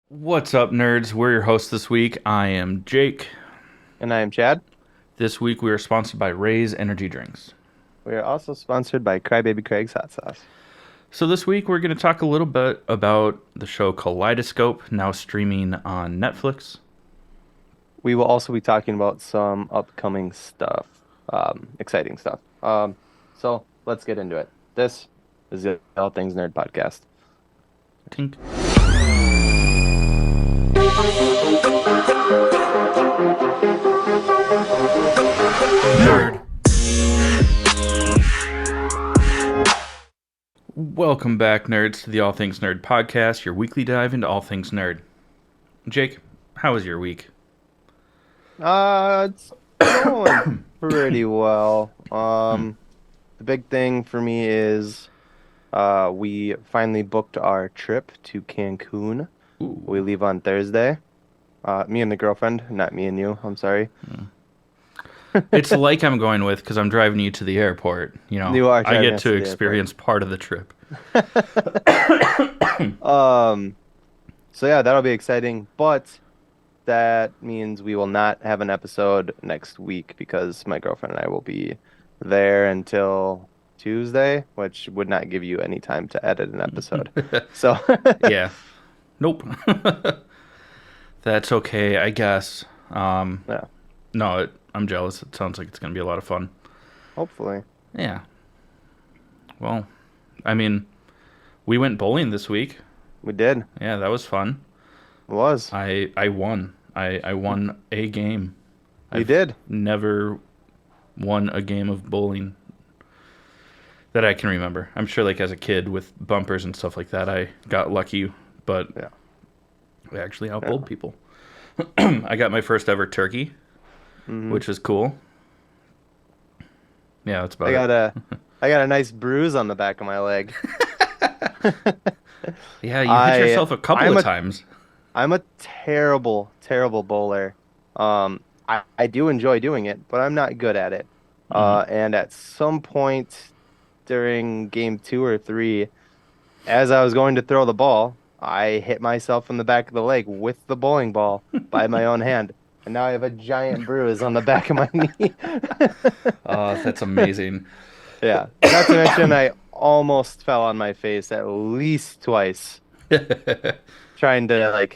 What's up, nerds? We're your hosts this week. I am Jake. And I am Chad. This week we are sponsored by Ray's Energy Drinks. We are also sponsored by Crybaby Craig's Hot Sauce. So this week we're going to talk a little bit about the show Kaleidoscope, now streaming on Netflix. We will also be talking about some upcoming stuff, exciting stuff. So let's get into it. This is the All Things Nerd podcast. Tink. Nerd. Welcome back, nerds, to the All Things Nerd podcast, your weekly dive into all things nerd. Jake, how was your week? It's going pretty well. The big thing for me is we finally booked our trip to Cancun. Ooh. We leave on Thursday. Me and the girlfriend, not me and you. I'm sorry. It's like I'm going with because I'm driving you to the airport. You know, You are I driving get us to to the experience part of the trip. Um, so yeah, that'll be exciting, but that means we will not have an episode next week because my girlfriend and I will be there until Tuesday, which would not give you any time to edit an episode. So, Yeah. Nope. That's okay, I guess. yeah, No, I'm jealous. It sounds like it's going to be a lot of fun. hopefully. Yeah. Well, I mean, we went bowling this week. We did. It Yeah, that was fun. was. I won. I won a game. You I've did. never won a game of bowling that I can remember. I'm sure, like, as a kid with bumpers and stuff like that, I got lucky, but Yeah. I actually Yeah. outbowled people. I got my first ever turkey, hmm which was cool. Yeah, that's I about got it. I got a nice bruise on the back of my leg. Yeah, you hit I yourself a couple I'm of a times. I'm a terrible, terrible bowler. I do enjoy doing it, but I'm not good at it. Hmm. And at some point during game two or three, as I was going to throw the ball, I hit myself in the back of the leg with the bowling ball by my own hand. And now I have a giant bruise on the back of my knee. That's amazing. Yeah. Not to mention, I almost fell on my face at least twice trying to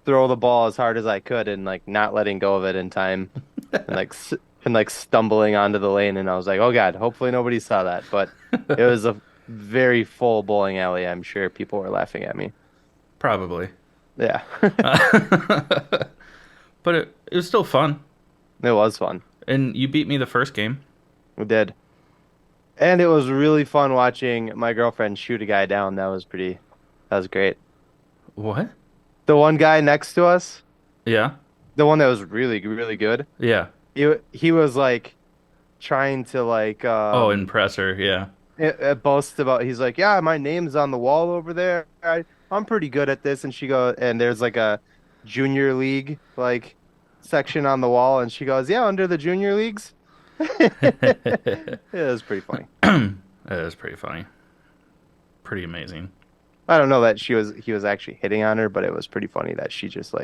throw the ball as hard as I could and not letting go of it in time and stumbling onto the lane, and I was like, "Oh God, hopefully nobody saw that." But it was a very full bowling alley. I'm sure people were laughing at me. Probably. Yeah. But it was still fun. It was fun. And you beat me the first game. We did. And it was really fun watching my girlfriend shoot a guy down. That was great. What? The one guy next to us, Yeah. the one that was really, really good, Yeah. he was trying to Oh, impressor. Yeah. boast about, he's like, yeah, my name's on the wall over there. I'm pretty good at this. And she goes, and there's a junior league section on the wall, and she goes, yeah, under the junior leagues. It was pretty funny. That is pretty funny. Pretty amazing. I don't know that he was actually hitting on her, but it was pretty funny that she just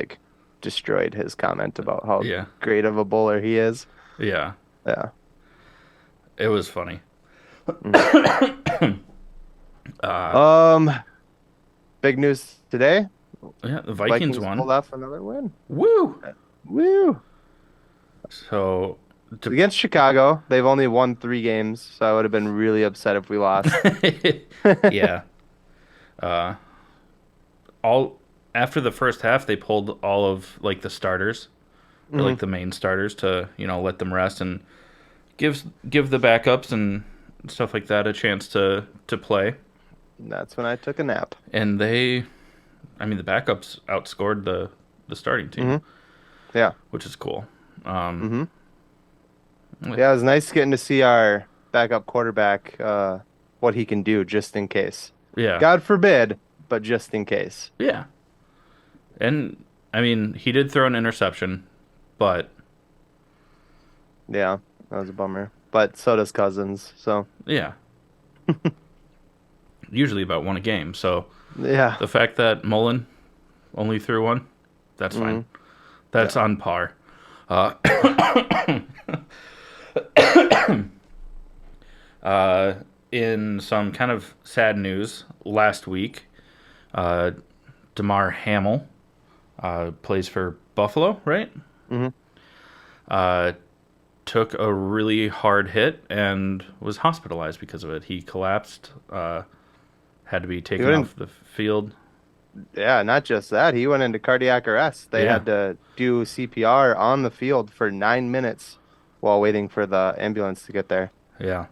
destroyed his comment about how Yeah. great of a bowler he is. Yeah. Yeah. It was funny. Mhm. Uh, Um, Big news today. yeah, the Vikings Pulled won. off another win. Woo! Woo! So, Against Chicago, they've only won 3 games, so I would have been really upset if we lost. yeah. Uh, all after the first half, they pulled all of the starters, or Mhm. the main starters, to let them rest and give the backups and stuff like that a chance to play. That's when I took a nap. And I mean, the backups outscored the starting team, Mhm. Yeah. which is cool. Um, Mhm. Yeah, it was nice getting to see our backup quarterback, what he can do just in case. yeah, God forbid, but just in case. yeah. And I mean, he did throw an interception, but Yeah, that was a bummer. But so does Cousins. So yeah, usually about one a game. So yeah, the fact that Mullen only threw one. That's fine. Hmm. That's Yeah. on par. Uh, uh, in some kind of sad news, last week, uh, Damar Hamel plays for Buffalo, right? Hmm. Uh, took a really hard hit and was hospitalized because of it. He collapsed, had to be He taken wouldn't. off the field. Yeah, not just that. He went into cardiac arrest. They Yeah, had to do CPR on the field for 9 minutes while waiting for the ambulance to get there. yeah,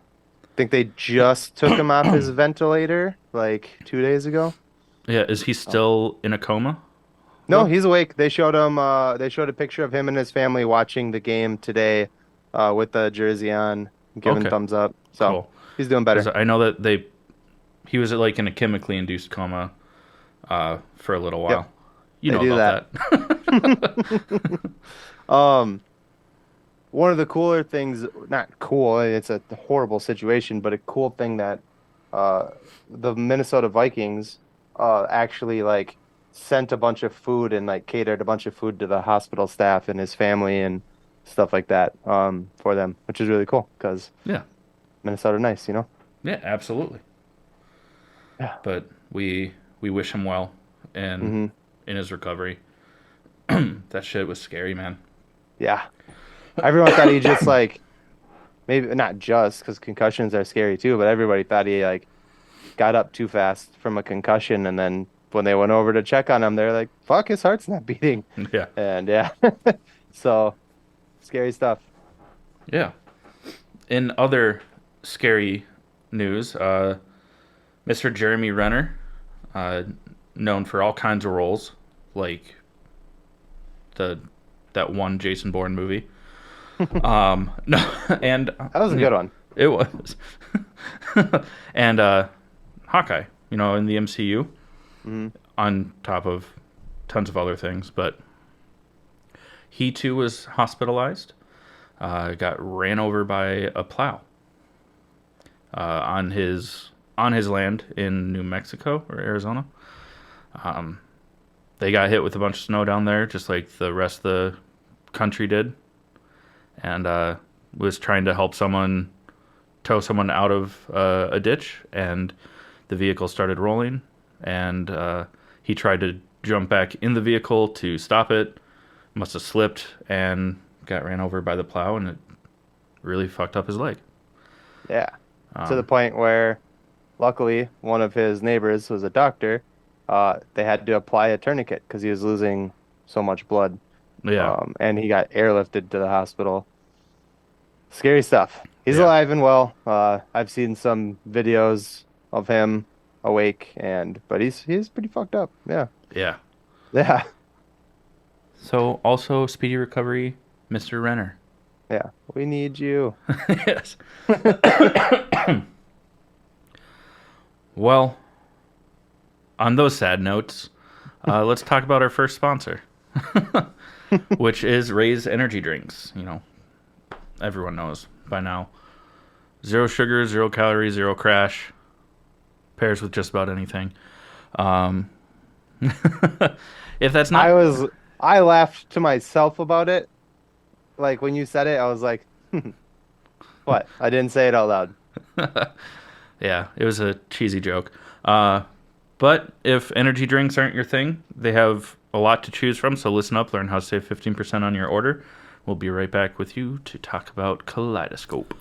Think they just took him off his ventilator like 2 days ago. yeah. Is he Oh. still in a coma No, though? he's awake. They showed him. They showed a picture of him and his family watching the game today, with the jersey on, giving Okay, thumbs up. So cool. he's doing Because better. I know that he was like in a chemically induced coma for a little Yep, while. You they know do about that. that. Um, One of the cooler things, not cool, it's a horrible situation, but a cool thing that uh the Minnesota Vikings actually like sent a bunch of food and like catered a bunch of food to the hospital staff and his family and stuff like that for them, which is really cool because Yeah, Minnesota nice, you know? yeah, absolutely. Yeah. But we wish him well and Hmm. in his recovery. That shit was scary, man. Yeah. Everyone thought he just like maybe not just because concussions are scary too, but everybody thought he like got up too fast from a concussion, and then when they went over to check on him, they're like, "Fuck, his heart's not beating." Yeah, And yeah, so scary stuff. yeah. In other scary news, Mr. Jeremy Renner, uh, known for all kinds of roles, like the that one Jason Bourne movie. No, and That was a good one. it was, and Hawkeye, in the MCU, Hmm. on top of tons of other things, but he too was hospitalized. Got ran over by a plow on his land in New Mexico or Arizona. They got hit with a bunch of snow down there, just like the rest of the country did, and was trying to help someone tow someone out of a ditch, and the vehicle started rolling, and he tried to jump back in the vehicle to stop it, must have slipped and got ran over by the plow, and it really fucked up his leg. Yeah, to the Um, point where luckily one of his neighbors was a doctor. They had to apply a tourniquet because he was losing so much blood. yeah, And he got airlifted to the hospital. Scary stuff. He's yeah, alive and well. I've seen some videos of him awake, and but he's pretty fucked up. Yeah. yeah. Yeah. So also speedy recovery, Mr. Renner. Yeah. We need you. Yes. Well, on those sad notes, let's talk about our first sponsor, which is Ray's Energy Drinks. Everyone knows by now. Zero sugar, zero calories, zero crash. Pairs with just about anything. Um, if that's I not, was I laughed to myself about it. Like when you said it, I was like, what? I didn't say it out loud. yeah, it was a cheesy joke. But if energy drinks aren't your thing, they have a lot to choose from. So listen up, learn how to save 15% on your order. We'll be right back with you to talk about Kaleidoscope.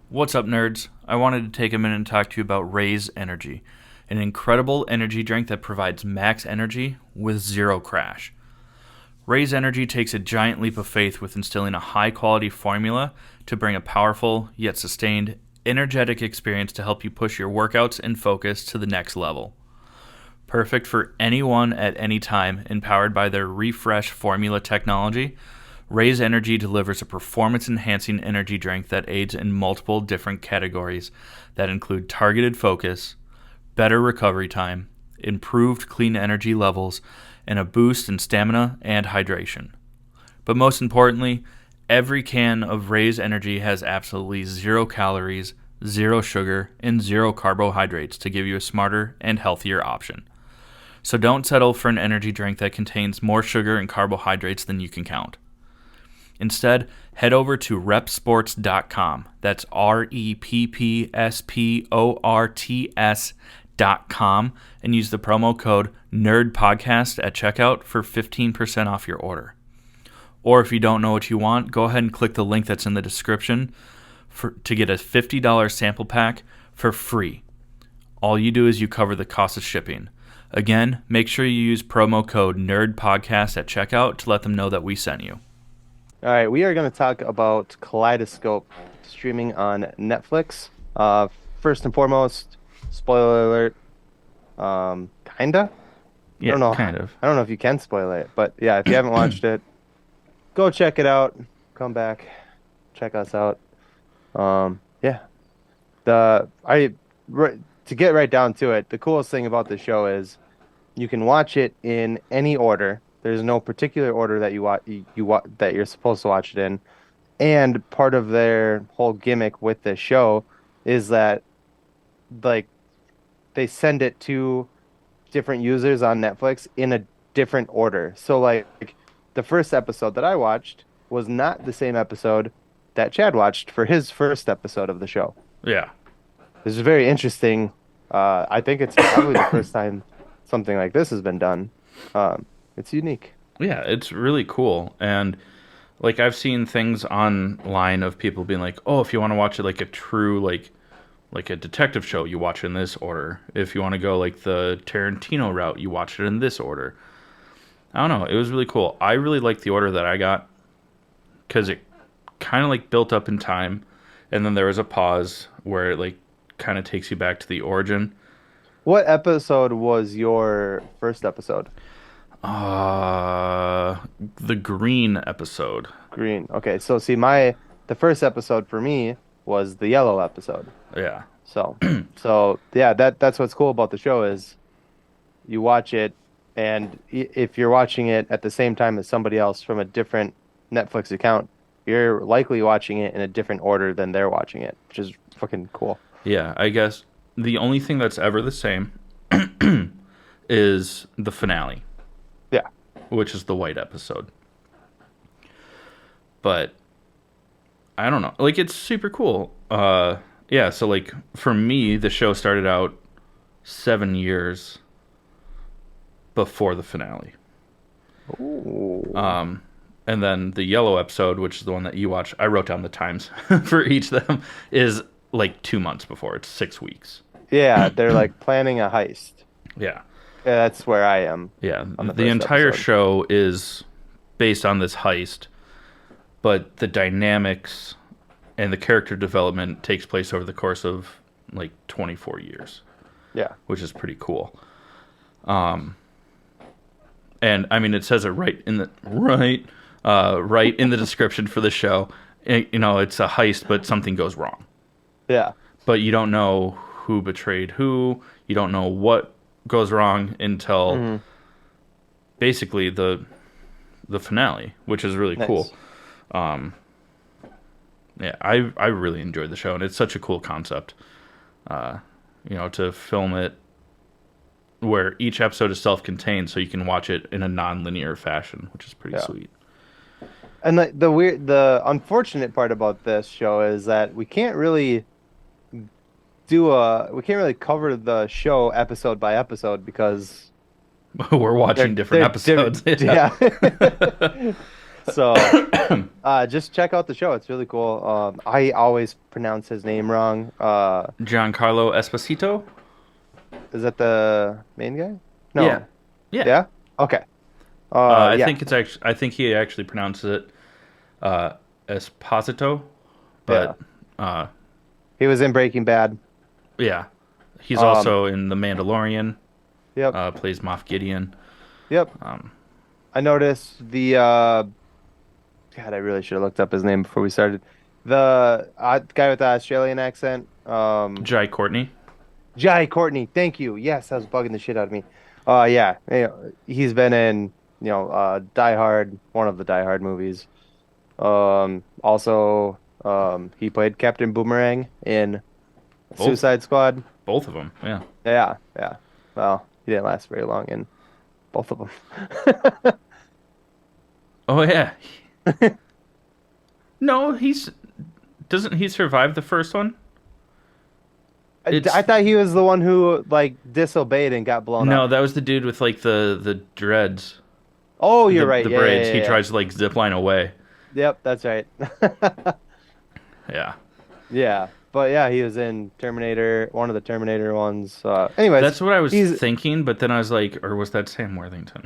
What's up, nerds? I wanted to take a minute and talk to you about Raise Energy, an incredible energy drink that provides max energy with zero crash. Raise Energy takes a giant leap of faith with instilling a high-quality formula to bring a powerful, yet sustained, energetic experience to help you push your workouts and focus to the next level. Perfect for anyone at any time, empowered by their Refresh formula technology, Raise Energy delivers a performance-enhancing energy drink that aids in multiple different categories that include targeted focus, better recovery time, improved clean energy levels, and a boost in stamina and hydration. But most importantly, every can of Raise Energy has absolutely 0 calories, 0 sugar, and 0 carbohydrates to give you a smarter and healthier option. So don't settle for an energy drink that contains more sugar and carbohydrates than you can count. Instead, head over to repsports.com. That's REPPSPORTS.com and use the promo code NERDPODCAST at checkout for 15% off your order. Or if you don't know what you want, go ahead and click the link that's in the description to get a $50 sample pack for free. All you do is you cover the cost of shipping. Again, make sure you use promo code NERDPODCAST at checkout to let them know that we sent you. All right, we are going to talk about Kaleidoscope streaming on Netflix. First and foremost, spoiler alert. Kinda. Yeah, I don't know. kind of. I don't know if you can spoil it, but yeah, if you haven't watched it, go check it out. Come back, check us out. Yeah. To get right down to it, the coolest thing about the show is you can watch it in any order. There's no particular order that that you're supposed to watch it in. And part of their whole gimmick with this show is that like they send it to different users on Netflix in a different order. So like the first episode that I watched was not the same episode that Chad watched for his first episode of the show. Yeah. This is very interesting. I think it's probably the first time something like this has been done. It's unique. Yeah, it's really cool. And like I've seen things online of people being like, "Oh, if you want to watch it like a true like a detective show, you watch it in this order. If you want to go like the Tarantino route, you watch it in this order." I don't know. It was really cool. I really liked the order that I got because it kind of like built up in time, and then there was a pause where it like kind of takes you back to the origin. What episode was your first episode? The green episode. Green. Okay, so see, the first episode for me was the yellow episode. Yeah. So yeah, that's what's cool about the show is you watch it, and if you're watching it at the same time as somebody else from a different Netflix account, you're likely watching it in a different order than they're watching it, which is fucking cool. Yeah, I guess the only thing that's ever the same is the finale. Yeah. Which is the white episode. But I don't know. Like it's super cool. Yeah, so like for me, the show started out 7 years before the finale. Ooh. And then the yellow episode, which is the one that you watch, I wrote down the times for each of them, is like 2 months before. It's 6 weeks. Yeah, they're like planning a heist. Yeah. Yeah, that's where I am. Yeah, on the entire episode. show is based on this heist, but the dynamics and the character development takes place over the course of like 24 years. Yeah. Which is pretty cool. And I mean, it says it right in the description for the show. You know, it's a heist, but something goes wrong. Yeah. But you don't know who betrayed who. You don't know what goes wrong until basically the finale, which is really cool. Yeah, I really enjoyed the show, and it's such a cool concept. You know, to film it where each episode is self-contained, so you can watch it in a non-linear fashion, which is pretty sweet. And the unfortunate part about this show is that we can't really cover the show episode by episode because we're watching different episodes. Yeah. So just check out the show. It's really cool. I always pronounce his name wrong. Giancarlo Esposito? Is that the main guy? No. Yeah. Yeah? Okay. I think he actually pronounces it Esposito, but he was in Breaking Bad. Yeah. He's also in The Mandalorian. Yep. Plays Moff Gideon. Yep. I noticed the God, I really should have looked up his name before we started. The guy with the Australian accent. Jai Courtney. Jai Courtney, thank you. Yes, that was bugging the shit out of me. Yeah, he's been in, Die Hard, one of the Die Hard movies. Also, he played Captain Boomerang in Suicide Squad. Both of them, yeah. Yeah. Well, he didn't last very long in both of them. Oh yeah. No, he's doesn't he survive the first one? I It's thought he was the one who like disobeyed and got blown no, up. that was the dude with like the dreads, Oh, you're right. the Yeah, yeah, braids. He yeah, yeah. tries to like zip line away. Yep, that's right. Yeah. Yeah, but yeah, he was in Terminator, one of the Terminator ones. Anyways, That's what I was he's thinking, but then I was like, or was that Sam Worthington?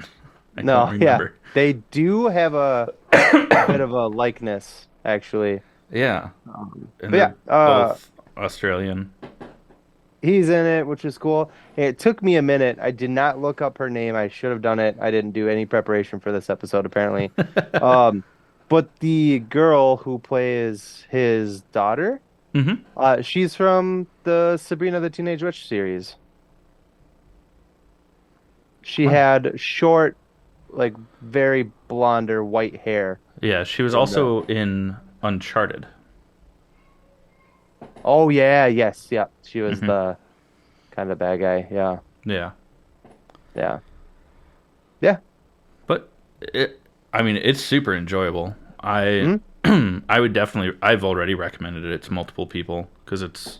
I don't no, yeah, remember. they do have a bit of a likeness actually. Yeah. And But they're yeah, both Australian. he's in it, which is cool. It took me a minute. I did not look up her name. I should have done it. I didn't do any preparation for this episode, apparently. Um, but the girl who plays his daughter, Mm-hmm. she's from the Sabrina the Teenage Witch series. She Wow. had short, like very blonde or white hair Yeah, she was in the. also in Uncharted. Oh yeah, yes, yeah. She was Hmm. the kind of bad guy. Yeah, Yeah. yeah, yeah. But I mean, it's super enjoyable. I Hmm. I would definitely. I've already recommended it to multiple people because it's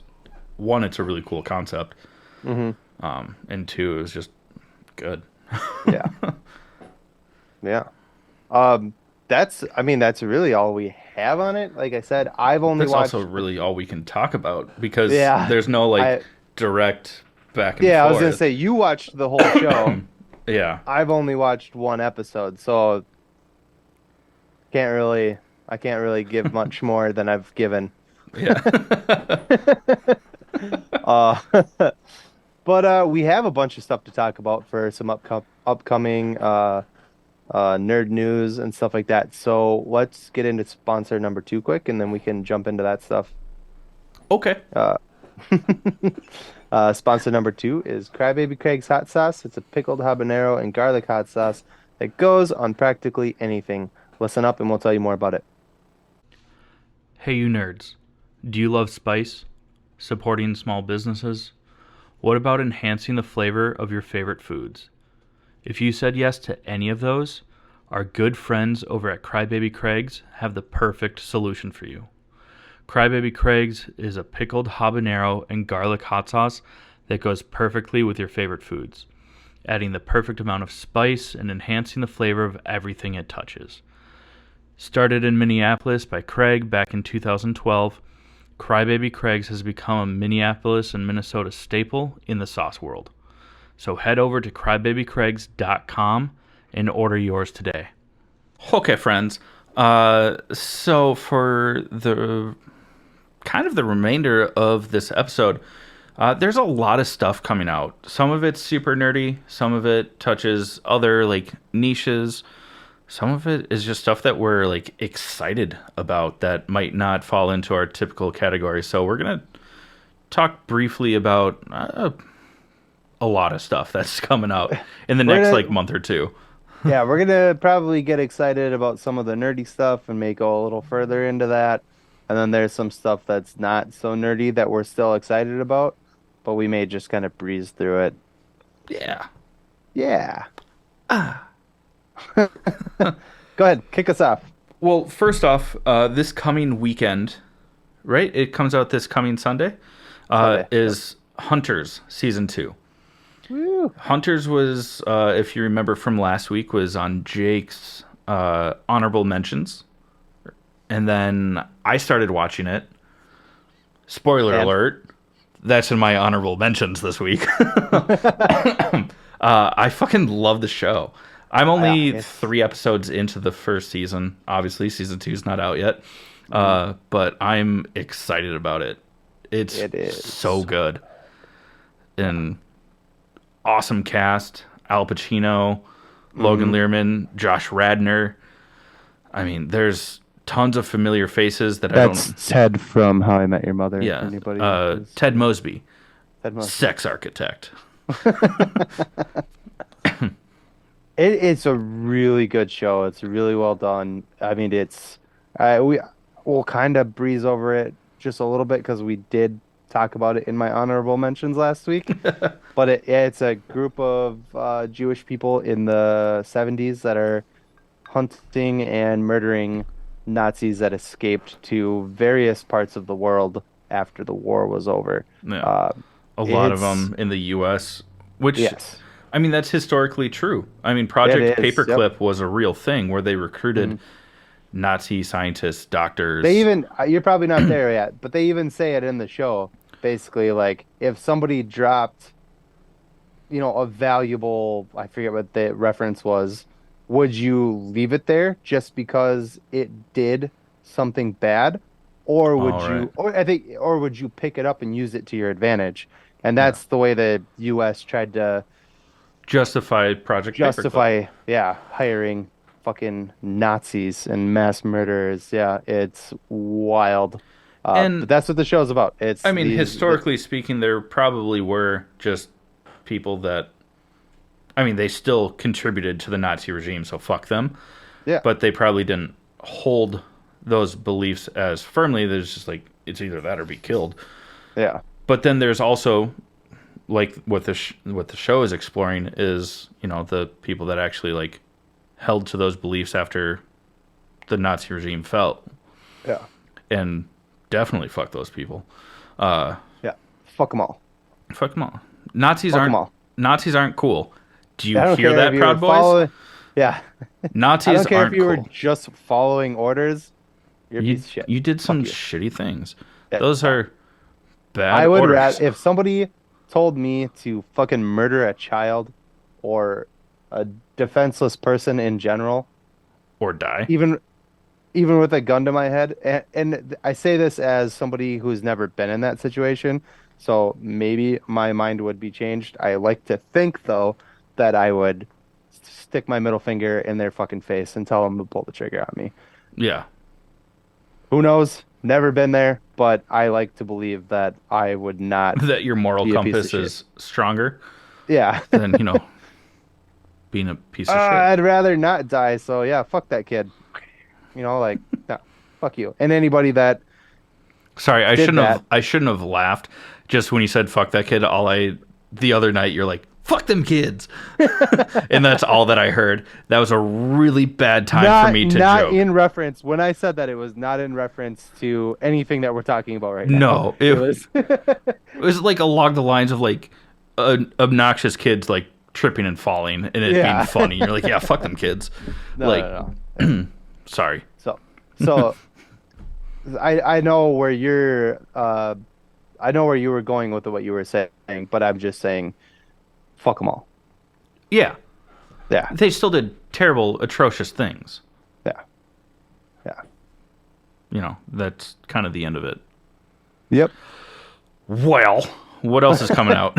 one, it's a really cool concept, Hmm. and two, it was just good. Yeah, yeah. That's. I mean, that's really all we have on it. Like I said, I've only That's also watched. really all we can talk about because Yeah, there's no like I. direct back and Yeah, I was gonna forth. say you watched the whole show. Yeah, I've only watched one episode, so can't really. I can't really give much more than I've given. yeah. Uh, but we have a bunch of stuff to talk about for some upcoming nerd news and stuff like that. So let's get into sponsor number two quick, and then we can jump into that stuff. Okay. Uh, sponsor number two is Crybaby Craig's hot sauce. It's a pickled habanero and garlic hot sauce that goes on practically anything. Listen up, and we'll tell you more about it. Hey, you nerds. Do you love spice? Supporting small businesses? What about enhancing the flavor of your favorite foods? If you said yes to any of those, our good friends over at Crybaby Craig's have the perfect solution for you. Crybaby Craig's is a pickled habanero and garlic hot sauce that goes perfectly with your favorite foods, adding the perfect amount of spice and enhancing the flavor of everything it touches. Started in Minneapolis by Craig back in 2012, Crybaby Craig's has become a Minneapolis and Minnesota staple in the sauce world. So head over to crybabycraigs.com and order yours today. Okay, friends. So for the kind of the remainder of this episode, there's a lot of stuff coming out. Some of it's super nerdy. Some of it touches other like niches. Some of it is just stuff that we're like excited about that might not fall into our typical category. So we're gonna talk briefly about a lot of stuff that's coming out in the We're next like gonna, month or two. yeah, we're gonna probably get excited about some of the nerdy stuff and may go a little further into that. And then there's some stuff that's not so nerdy that we're still excited about, but we may just kind of breeze through it. Yeah. Yeah. Go ahead, kick us off. Well, first off, this coming weekend, right? It comes out this coming Sunday. Sunday. Yep. Is Hunters season 2. Woo. Hunters was, if you remember from last week, was on Jake's honorable mentions, and then I started watching it. Spoiler And alert. That's in my honorable mentions this week. I fucking love the show. I'm yeah, only it's 3 episodes into the first season. Obviously, season two's not out yet. mhm, But I'm excited about it. It's it so is. good. And awesome cast. Al Pacino, Logan Hmm. Lerman, Josh Radner. I mean, there's tons of familiar faces that I don't. That's Ted from How I Met Your Mother. For Yeah. anybody who's Ted Mosby, Ted Mosby. sex architect. It's a really good show. It's really well done. I mean, it's we will kind of breeze over it just a little bit because we did talk about it in my honorable mentions last week. But it's a group of Jewish people in the 70s that are hunting and murdering Nazis that escaped to various parts of the world after the war was over. Yeah, Uh, a lot of it's them in the U.S., which yes, I mean that's historically true. I mean, it Project is. Yep. Paperclip was a real thing where they recruited Mhm. Nazi scientists, They doctors. even you're probably not there yet, but they even say it in the show. Basically, like if somebody dropped a valuable, I forget what the reference was, would you leave it there just because it did something bad? Or All would right, or would you pick it up and use it to your advantage? And yeah, that's the way the US tried to justify Project Paperclip. justify, yeah, hiring fucking Nazis and mass murderers. Yeah, it's wild. But And that's what the show's about. It's I mean, historically speaking, there probably were just people that, I mean, they still contributed to the Nazi regime, so fuck them. yeah, But they probably didn't hold those beliefs as firmly. There's just like, it's either that or be killed. yeah, But then there's also, like, what the show is exploring is, the people that actually, like, held to those beliefs after the Nazi regime fell. yeah, And definitely fuck those people. Uh, yeah. Fuck them all. Fuck them all. Nazis Fuck them aren't all. Nazis aren't cool. Do you I don't hear care if that, you were Proud Boys? following. Yeah. I Nazis don't care if aren't you were cool. just following orders. You're a piece You of shit. you did Fuck some you. shitty things. Yeah. Those are bad I would rather orders. if somebody told me to fucking murder a child or a defenseless person in general, Or die. even even with a gun to my head, and I say this as somebody who's never been in that situation, so maybe my mind would be changed. I like to think though that I would stick my middle finger in their fucking face and tell them to pull the trigger on me. Yeah. Who knows? Never been there, but I like to believe that I would not That your moral be a piece of compass shit. is stronger Yeah. than, being a piece of shit. I'd rather not die, so yeah, fuck that kid. Like, no, fuck you. And anybody that Sorry, I did shouldn't have that, I shouldn't have laughed just when you said fuck that kid. The other night you're like, fuck them kids. And that's all that I heard. That was a really bad time for not me to not joke. in reference. When I said that, it was not in reference to anything that we're talking about right now. No, It it was, It was like along the lines of like obnoxious kids like tripping and falling and it being yeah. funny. You're like, yeah, fuck them kids. No, Like, no, no. sorry. So I know where I know where you were going with what you were saying, but I'm just saying, fuck them all. Yeah, Yeah, they still did terrible, atrocious things. yeah, yeah. That's kind of the end of it. Yep. Well, what else is coming out?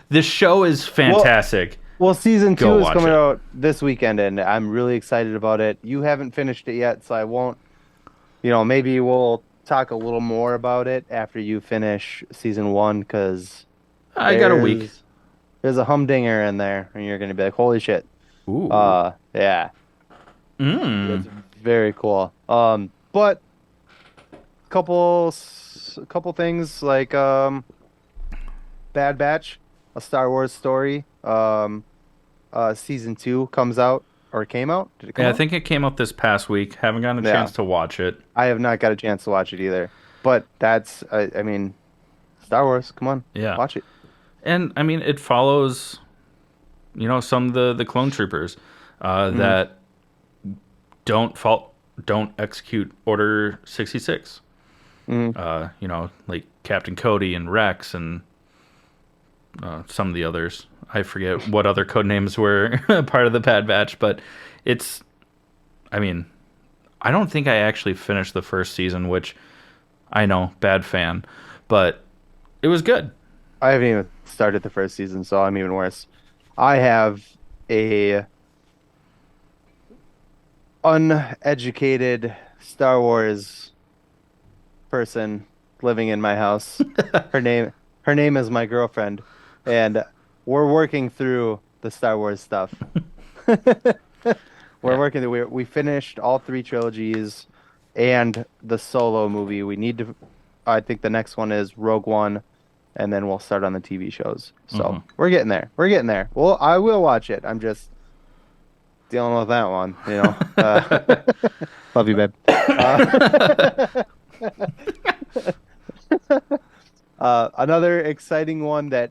This show is Well, fantastic. well, season Go two is watch coming it. out this weekend, and I'm really excited about it. You haven't finished it yet, so I won't. Maybe we'll talk a little more about it after you finish season one, because I got a week. there's a humdinger in there, and you're gonna be like, holy shit. Ooh. Yeah, Mm. it's very cool. But couple things like Bad Batch, a Star Wars story. Season two comes out or came out? Did it come Yeah, I out? think it came up this past week. Haven't gotten a Yeah, chance to watch it. I have not got a chance to watch it either. But I mean, Star Wars. Come on, Yeah. watch it. And I mean, it follows, some of the clone troopers Hmm. that don't execute Order 66. Hmm. Like Captain Cody and Rex and some of the others. I forget what other code names were part of the Bad Batch, but it's. I mean, I don't think I actually finished the first season, which I know, bad fan, but it was good. I haven't even started the first season, so I'm even worse. I have a uneducated Star Wars person living in my house. Her name her name is my girlfriend, and we're working through the Star Wars stuff. We're Yeah. working through, we finished all three trilogies and the Solo movie. We need to I think the next one is Rogue One, and then we'll start on the TV shows. So Hmm. we're getting there. We're getting there. Well, I will watch it. I'm just dealing with that one, you know. Love you, babe. Uh, another exciting one that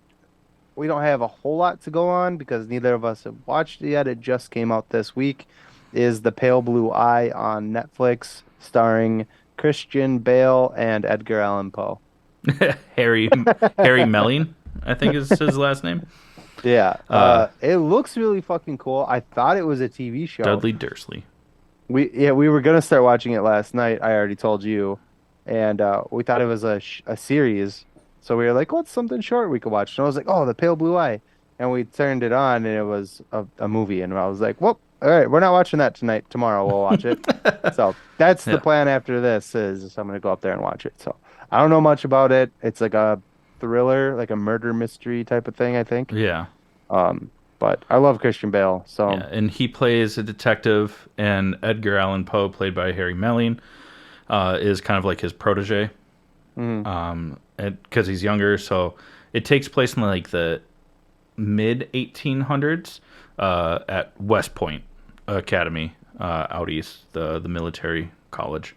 we don't have a whole lot to go on because neither of us have watched it yet. It just came out this week. Is The Pale Blue Eye on Netflix, starring Christian Bale and Edgar Allan Poe. Harry Harry Melling, I think is his last name. Yeah, Uh, it looks really fucking cool. I thought it was a TV show. Dudley Dursley. We were gonna start watching it last night. I already told you, and we thought it was a series. So we were like, "What's something short we could watch?" And I was like, "Oh, The Pale Blue Eye," and we turned it on, and it was a movie. And I was like, "Well, all right, we're not watching that tonight. Tomorrow we'll watch it." So that's the Yeah, plan after this. Is I'm gonna go up there and watch it. So I don't know much about it. It's like a thriller, like a murder mystery type of thing, I think. yeah, Um, but I love Christian Bale, so. yeah. And he plays a detective, and Edgar Allan Poe, played by Harry Melling, is kind of like his protege. Mhm. Because he's younger, so it takes place in like the mid 1800s at West Point Academy out east, the military college.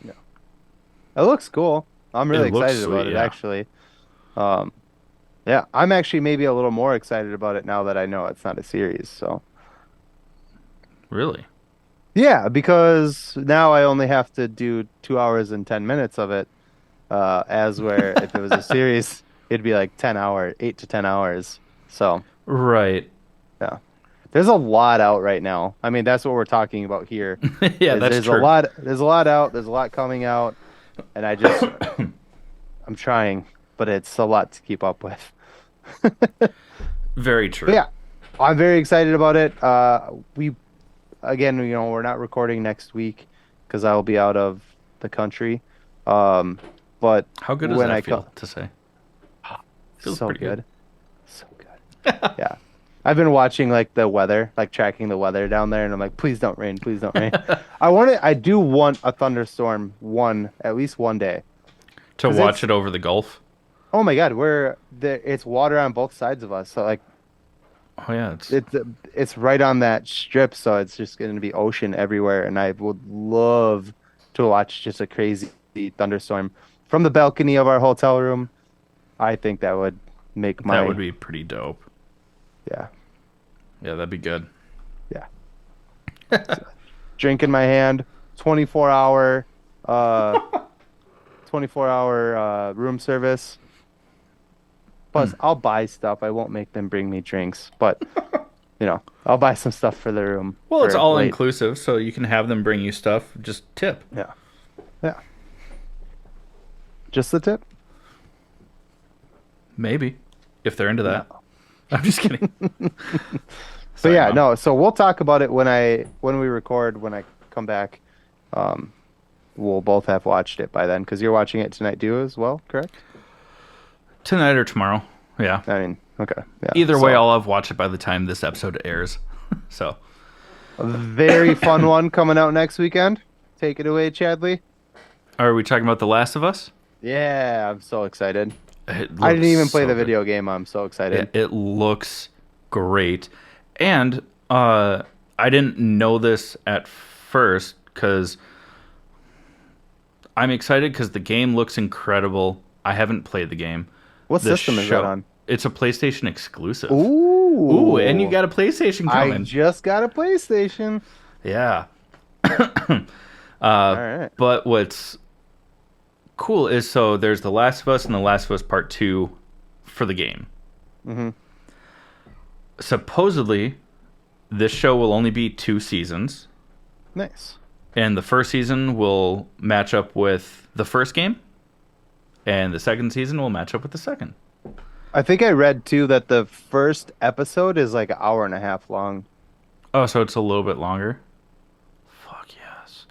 Yeah. It looks cool. I'm really It looks excited about sweet, it, yeah. actually. Um, yeah, I'm actually maybe a little more excited about it now that I know it's not a series. So, Really? yeah, because now I only have to do 2 hours and 10 minutes of it, as where if it was a series, it'd be like 8 to 10 hours. So, Right. yeah. There's a lot out right now. I mean, that's what we're talking about here. Yeah, Is that's true. there's a lot out, there's a lot coming out, and I'm trying, but it's a lot to keep up with. Very But true. yeah, I'm very excited about it. We again, we're not recording next week because I'll be out of the country. Um, but How good does when that I come, feel to say? Feels so pretty good. good, so good. Yeah, I've been watching like the weather, like tracking the weather down there, and I'm like, please don't rain, please don't rain. I do want a thunderstorm at least one day, To because watch it over the Gulf. oh my God, it's water on both sides of us. So like Oh yeah, it's it's it's right on that strip, so it's just going to be ocean everywhere, and I would love to watch just a crazy thunderstorm from the balcony of our hotel room. I think that would make that would my be pretty dope. yeah, Yeah, that'd be good. yeah. Drink in my hand, 24-hour uh 24-hour room service. Hmm. Plus, I'll buy stuff. I won't make them bring me drinks, but I'll buy some stuff for the room Well, it's for all late. inclusive, so you can have them bring you stuff. Just tip. Yeah. Yeah. Just the tip? Maybe. If they're into No. that. I'm just kidding. But Sorry, yeah, Mom. no, so we'll talk about it when we record, when I come back. Um, we'll both have watched it by then because you're watching it tonight too as well, correct? Tonight or tomorrow. Yeah. I mean, okay. Yeah. Either way, So I'll have watched it by the time this episode airs. So, a very fun one coming out next weekend. Take it away, Chadley. are we talking about The Last of Us? Yeah, I'm so excited. It I didn't looks even play so the good. video game. I'm so excited. It looks great. And I didn't know this at first because I'm excited because the game looks incredible. I haven't played the game. What The system is that show, on? it's a PlayStation exclusive. Ooh, and you Ooh. got a PlayStation I coming. just got a PlayStation. Yeah. All Uh, right. but what's cool is so there's The Last of Us and The Last of Us Part 2 for the game. Mm-hmm. Supposedly, this show will only be 2 seasons, Nice. and the first season will match up with the first game, and the second season will match up with the second. I think I read too that the first episode is like an hour and a half long. Oh, so it's a little bit longer? Fuck yes.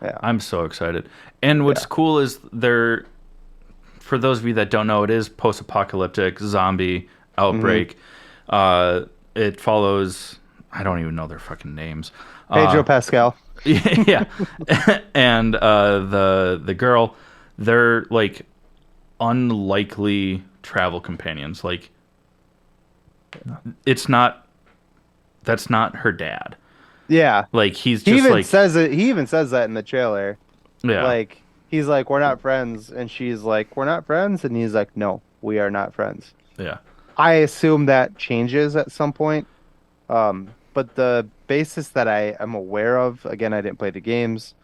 Yeah. I'm so excited. And what's Yeah. cool is for those of you that don't know, it is post-apocalyptic zombie outbreak. It follows, I don't even know their fucking names. Pedro Pascal. Yeah, and the girl they're like unlikely travel companions. Like it's not that's not her dad. Yeah. Like he's just like He even says that in the trailer. yeah, Like he's like, "We're not friends," and she's like, "We're not friends," and he's like, "No, we are not friends." yeah, I assume that changes at some point. But the basis that I am aware of, again, I didn't play the games.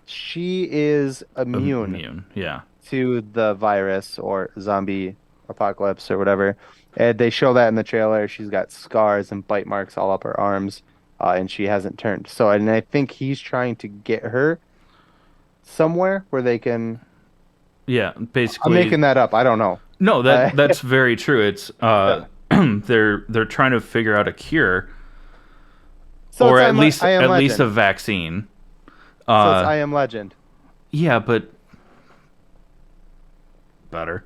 She is immune immune. Yeah, to the virus or zombie apocalypse or whatever. And they show that in the trailer. She's got scars and bite marks all up her arms, and she hasn't turned. So, and I think he's trying to get her somewhere where they can. yeah. I'm Basically, making that up. I don't know. no. Uh, That's very true. It's yeah. they're trying to figure out a cure So or it's at I Am least a Legend. vaccine. So it's Uh, I Am Legend, yeah, but better.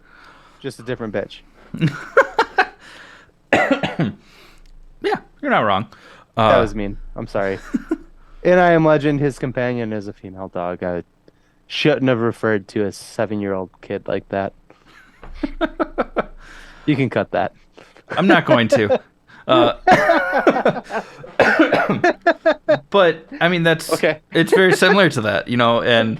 just a different bitch. Yeah, you're not wrong. That Uh, was mean. I'm sorry. In I Am Legend, his companion is a female dog. I shouldn't have referred to a 7-year-old kid like that. You can cut that. I'm not going to. Uh, but I mean, Okay. it's very similar to that, you know. And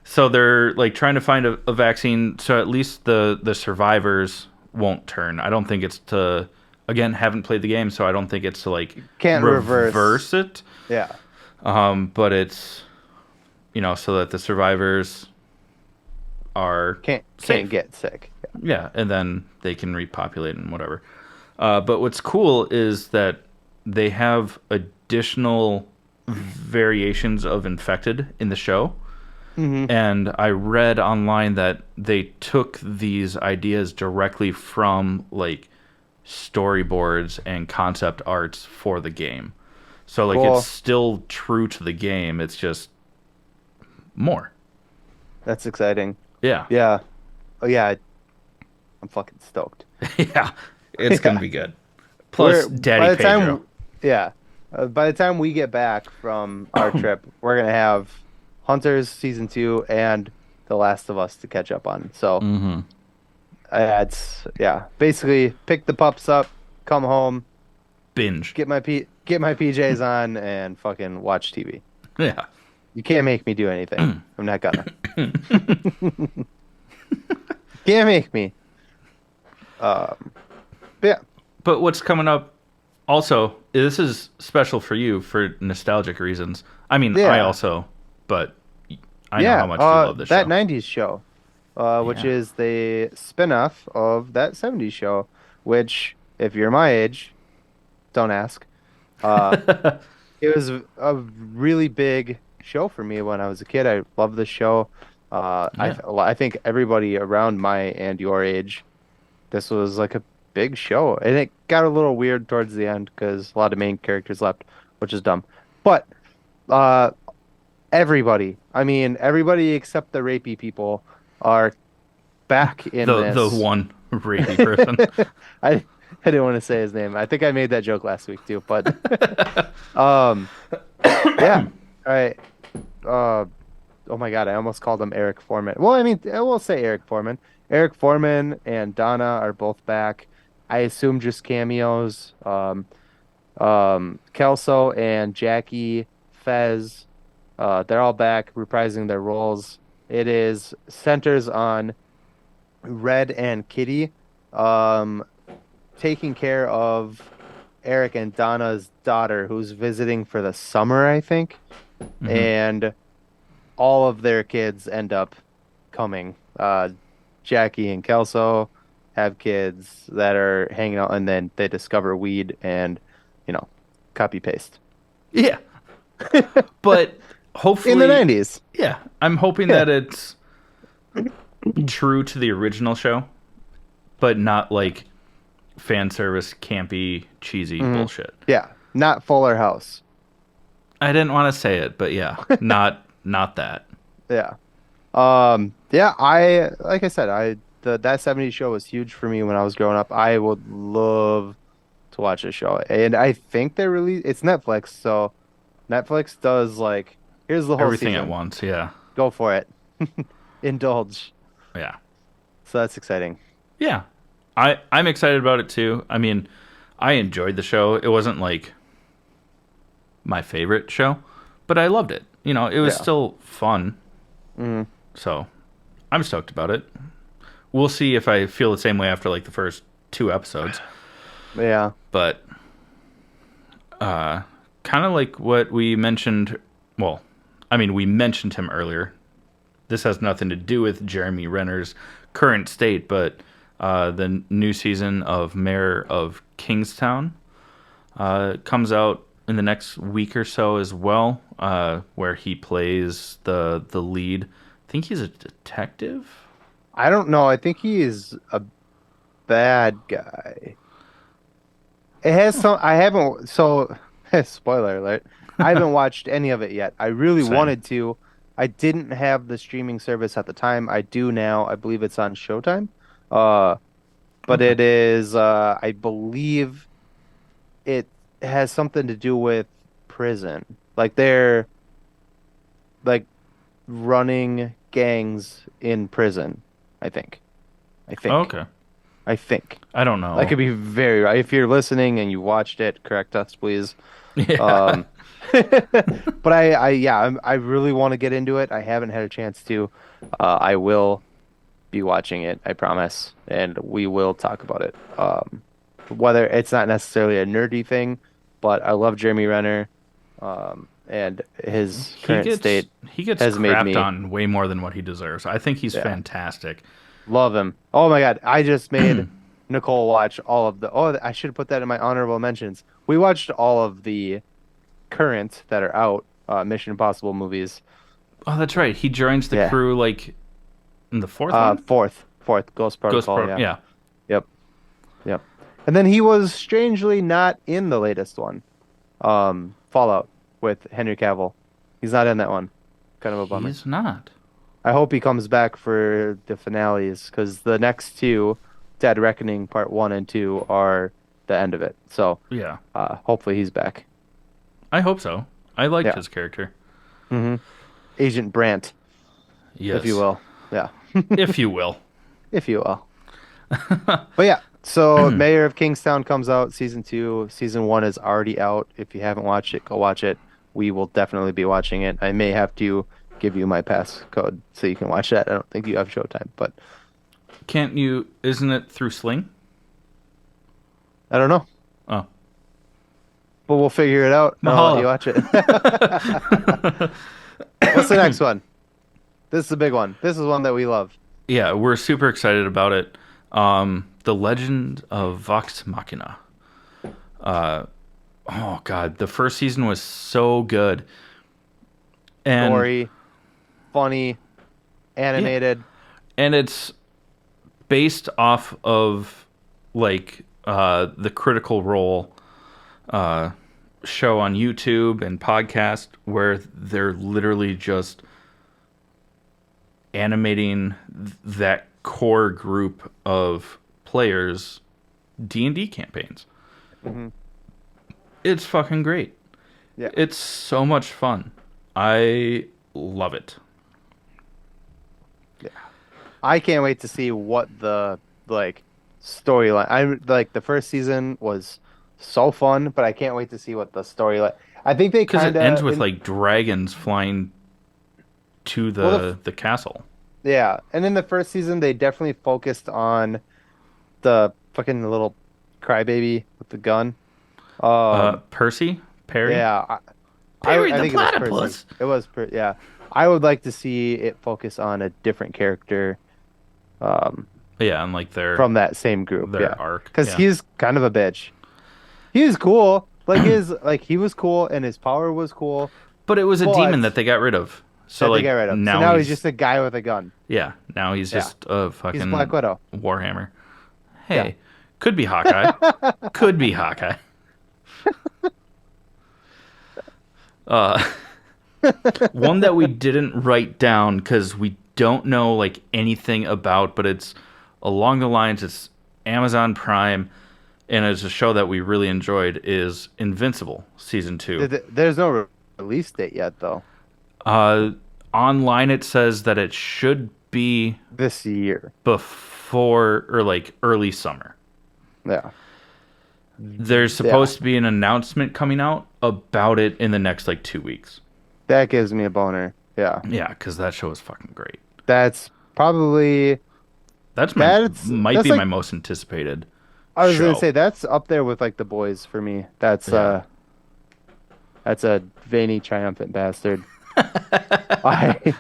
so they're like trying to find a vaccine, so at least the survivors won't turn. I don't think it's to again haven't played the game, so I don't think it's to like Can't reverse. reverse it. Yeah. But it's so that the survivors are Can't safe. get sick. Yeah, and then they can repopulate and whatever. But what's cool is that they have additional variations of infected in the show. Hmm. And I read online that they took these ideas directly from like storyboards and concept arts for the game. So like it's Cool. still true to the game. It's just more. That's exciting. Yeah. Yeah. Oh yeah. I'm fucking stoked. Yeah. It's gonna Yeah. be good. Plus We're by Daddy the Pedro. time, yeah, by the time we get back from our trip, we're gonna have Hunters season 2 and The Last of Us to catch up on. So Mm-hmm. it's yeah, basically pick the pups up, come home, Binge. get my PJs on, and fucking watch TV. Yeah. You can't make me do anything. I'm not gonna. Can't make me. Um, but yeah, But what's coming up also, this is special for you for nostalgic reasons. I mean, I yeah, also, but I know yeah. how much you love this That show. '90s show, which Yeah. is the spin-off of that '70s show. Which, if you're my age, don't ask. Uh, it was a really big show for me when I was a kid. I loved the show. Yeah. I think everybody around my and your age, this was like a big show, and it got a little weird towards the end because a lot of main characters left, which is dumb. But uh, everybody, I mean, everybody except the rapey people are back in The this. one rapey person. I I didn't want to say his name. I think I made that joke last week too, but um, yeah. All right. Uh, oh my God, I almost called him Eric Foreman. Well, I mean, I will say Eric Foreman. Eric Foreman and Donna are both back. I assume just cameos. Kelso and Jackie, Fez, they're all back reprising their roles. It is centers on Red and Kitty, um, taking care of Eric and Donna's daughter, who's visiting for the summer, I think, Hmm. and all of their kids end up coming. Jackie and Kelso have kids that are hanging out, and then they discover weed and, you know, copy paste. Yeah. But In the hopefully, 90s. yeah, I'm hoping Yeah. that it's true to the original show, but not like fan service, campy, cheesy Hmm. bullshit. Yeah. Not Fuller House. I didn't want to say it, but yeah, not that. Yeah. Yeah, like I said, that '70s show was huge for me when I was growing up. I would love to watch a show. And I think they release it's Netflix, so Netflix does like here's the whole Everything at season. once, yeah. Go for it. indulge. Yeah. So that's exciting. Yeah. I'm excited about it too. I mean, I enjoyed the show. It wasn't like my favorite show, but I loved it. It was Yeah. still fun. Mm, So I'm stoked about it. We'll see if I feel the same way after like the first two episodes. yeah. But kind of like what we mentioned. Well, I mean, we mentioned him earlier. This has nothing to do with Jeremy Renner's current state, but the new season of Mayor of Kingstown comes out in the next week or so as well, where he plays the lead. I think he's a detective. I don't know. I think he is a bad guy. It has some. I haven't. So, spoiler alert. I haven't watched any of it yet. I really Same. wanted to. I didn't have the streaming service at the time. I do now. I believe it's on Showtime. Uh, but Okay. it is. I believe it has something to do with prison. Like they're like running gangs in prison. I think. I think. Okay. I think. I don't I know. could be very right. If you're listening and you watched it, correct us, please. Yeah. Um, but yeah, I really want to get into it. I haven't had a chance to. I will be watching it, I promise, and we will talk about it. Whether it's not necessarily a nerdy thing, but I love Jeremy Renner, and his he current gets state he gets has made crapped me, on way more than what he deserves. I think he's yeah, fantastic. love him. Oh my God, I just made Nicole watch all of the. Oh, I should have put that in my honorable mentions. We watched all of the current that are out Mission Impossible movies. Oh, that's right. He joins the Yeah. crew like in the fourth one. Fourth Ghost Ghost Protocol. Pro. Yeah. Yeah. Yep. Yep. And then he was strangely not in the latest one, Fallout with Henry Cavill. He's not in that one. Kind of a bummer. He's not. I hope he comes back for the finales because the next two, Dead Reckoning Part 1 and 2, are the end of it. So, Yeah. hopefully he's back. I hope so. I liked Yeah. his character. hmm Agent Brandt, if you Yes. will. Yeah. If you will. If you will. But yeah, so Mayor of Kingstown comes out season two. Season one is already out. If you haven't watched it, go watch it. We will definitely be watching it. I may have to give you my passcode so you can watch that. I don't think you have Showtime, but Can't you? Isn't it through Sling? I don't know. Oh. But we'll figure it out and I'll let you Mahalo. watch it. What's the next one? This is a big one. This is one that we love. Yeah, we're super excited about it. The Legend of Vox Machina. Oh God, the first season was so good, and Gory, funny, yeah, animated. and it's based off of like the Critical Role show on YouTube and podcast where they're literally just animating that core group of players D&D campaigns. hmm It's fucking great. Yeah. It's so much fun. I love it. Yeah. I can't wait to see what the like storyline. I'm like the first season was so fun, but I can't wait to see what the storyline. I think they Because it kind ends of with like dragons flying to well, the castle. yeah, and in the first season they definitely focused on the fucking little crybaby with the gun. Percy? Perry? Yeah, Perry I the think it was Percy. platypus. It was yeah. I would like to see it focus on a different character, um, Yeah, and like from that same group. their Yeah, arc. because Yeah. he's kind of a bitch. He was cool. Like his like he was cool and his power was cool, But it was a demon but that they got rid of. So that they like got rid of. So now now he's he's just a guy with a gun. yeah, now he's Yeah, just a he's Black fucking Widow. Warhammer. Yeah. Hey, could be Hawkeye. Could be Hawkeye. Uh One that we didn't write down because we don't know like anything about, but it's along the lines. It's Amazon Prime, and it's a show that we really enjoyed. Is Invincible season 2? There's no release date yet, though. Uh, Online it says that it should be this year. before or like early summer. Yeah. There's Yeah. supposed to be an announcement coming out about it in the next like 2 weeks. That gives me a boner. Yeah. Yeah, because that show is fucking great. That's probably That's my might that's be my like most anticipated I was gonna show. say that's up there with like The Boys for me. Yeah. That's a veiny triumphant bastard. I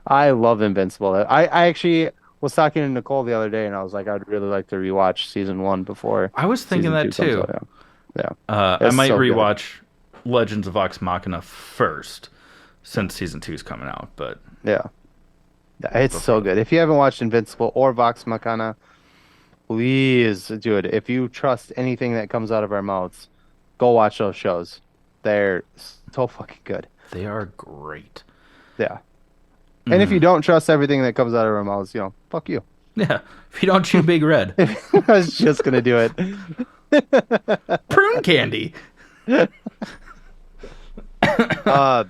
I love Invincible. I actually was talking to Nicole the other day and I was like I'd really like to rewatch season one before I was thinking season that two comes too. out. Yeah. Yeah. I It's might so good. rewatch Legends of Vox Machina first, since season two is coming out. But Yeah. It's so before good. If you haven't watched Invincible or Vox Machina, please do it. If you trust anything that comes out of our mouths, go watch those shows. They're so fucking good. they are great. Yeah. And if you don't trust everything that comes out of our mouths, fuck you. Yeah, if you don't chew Big Red, I was just gonna do it. prune candy. Uh,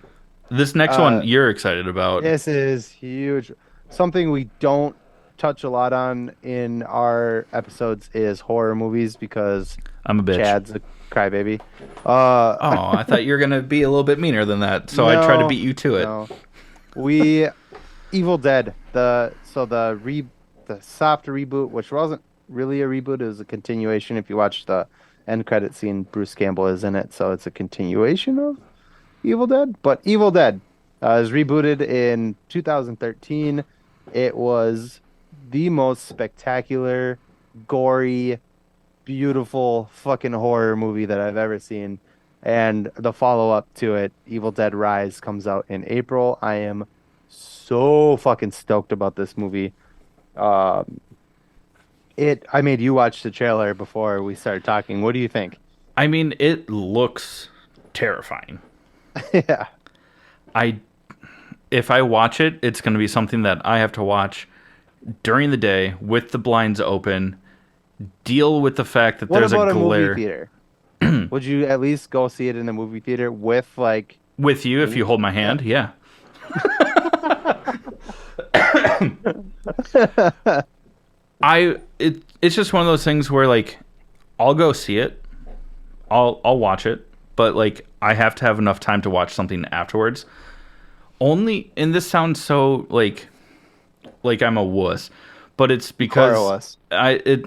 This next one uh, you're excited about. this is huge. Something we don't touch a lot on in our episodes is horror movies because I'm a bitch. Chad's a crybaby. Uh, Oh, I thought you were gonna be a little bit meaner than that, so I tried to no, beat you to it. no. We Evil Dead, the soft reboot, which wasn't really a reboot, it was a continuation. If you watch the end credit scene, Bruce Campbell is in it, so it's a continuation of Evil Dead. But Evil Dead was rebooted in 2013. It was the most spectacular, gory, beautiful fucking horror movie that I've ever seen. And the follow-up to it, Evil Dead Rise, comes out in April. I am so fucking stoked about this movie. Um, I made you watch the trailer before we started talking. What do you think? I mean, it looks terrifying. Yeah. I if I watch it, it's going to be something that I have to watch during the day with the blinds open, deal with the fact that What there's a about a movie glare theater? Would you at least go see it in the movie theater with like with you if you me? hold my Yeah. hand. Yeah. It's just one of those things where like I'll go see it. I'll watch it, but like I have to have enough time to watch something afterwards. Only and this sounds so like I'm a wuss, but it's because Carlos.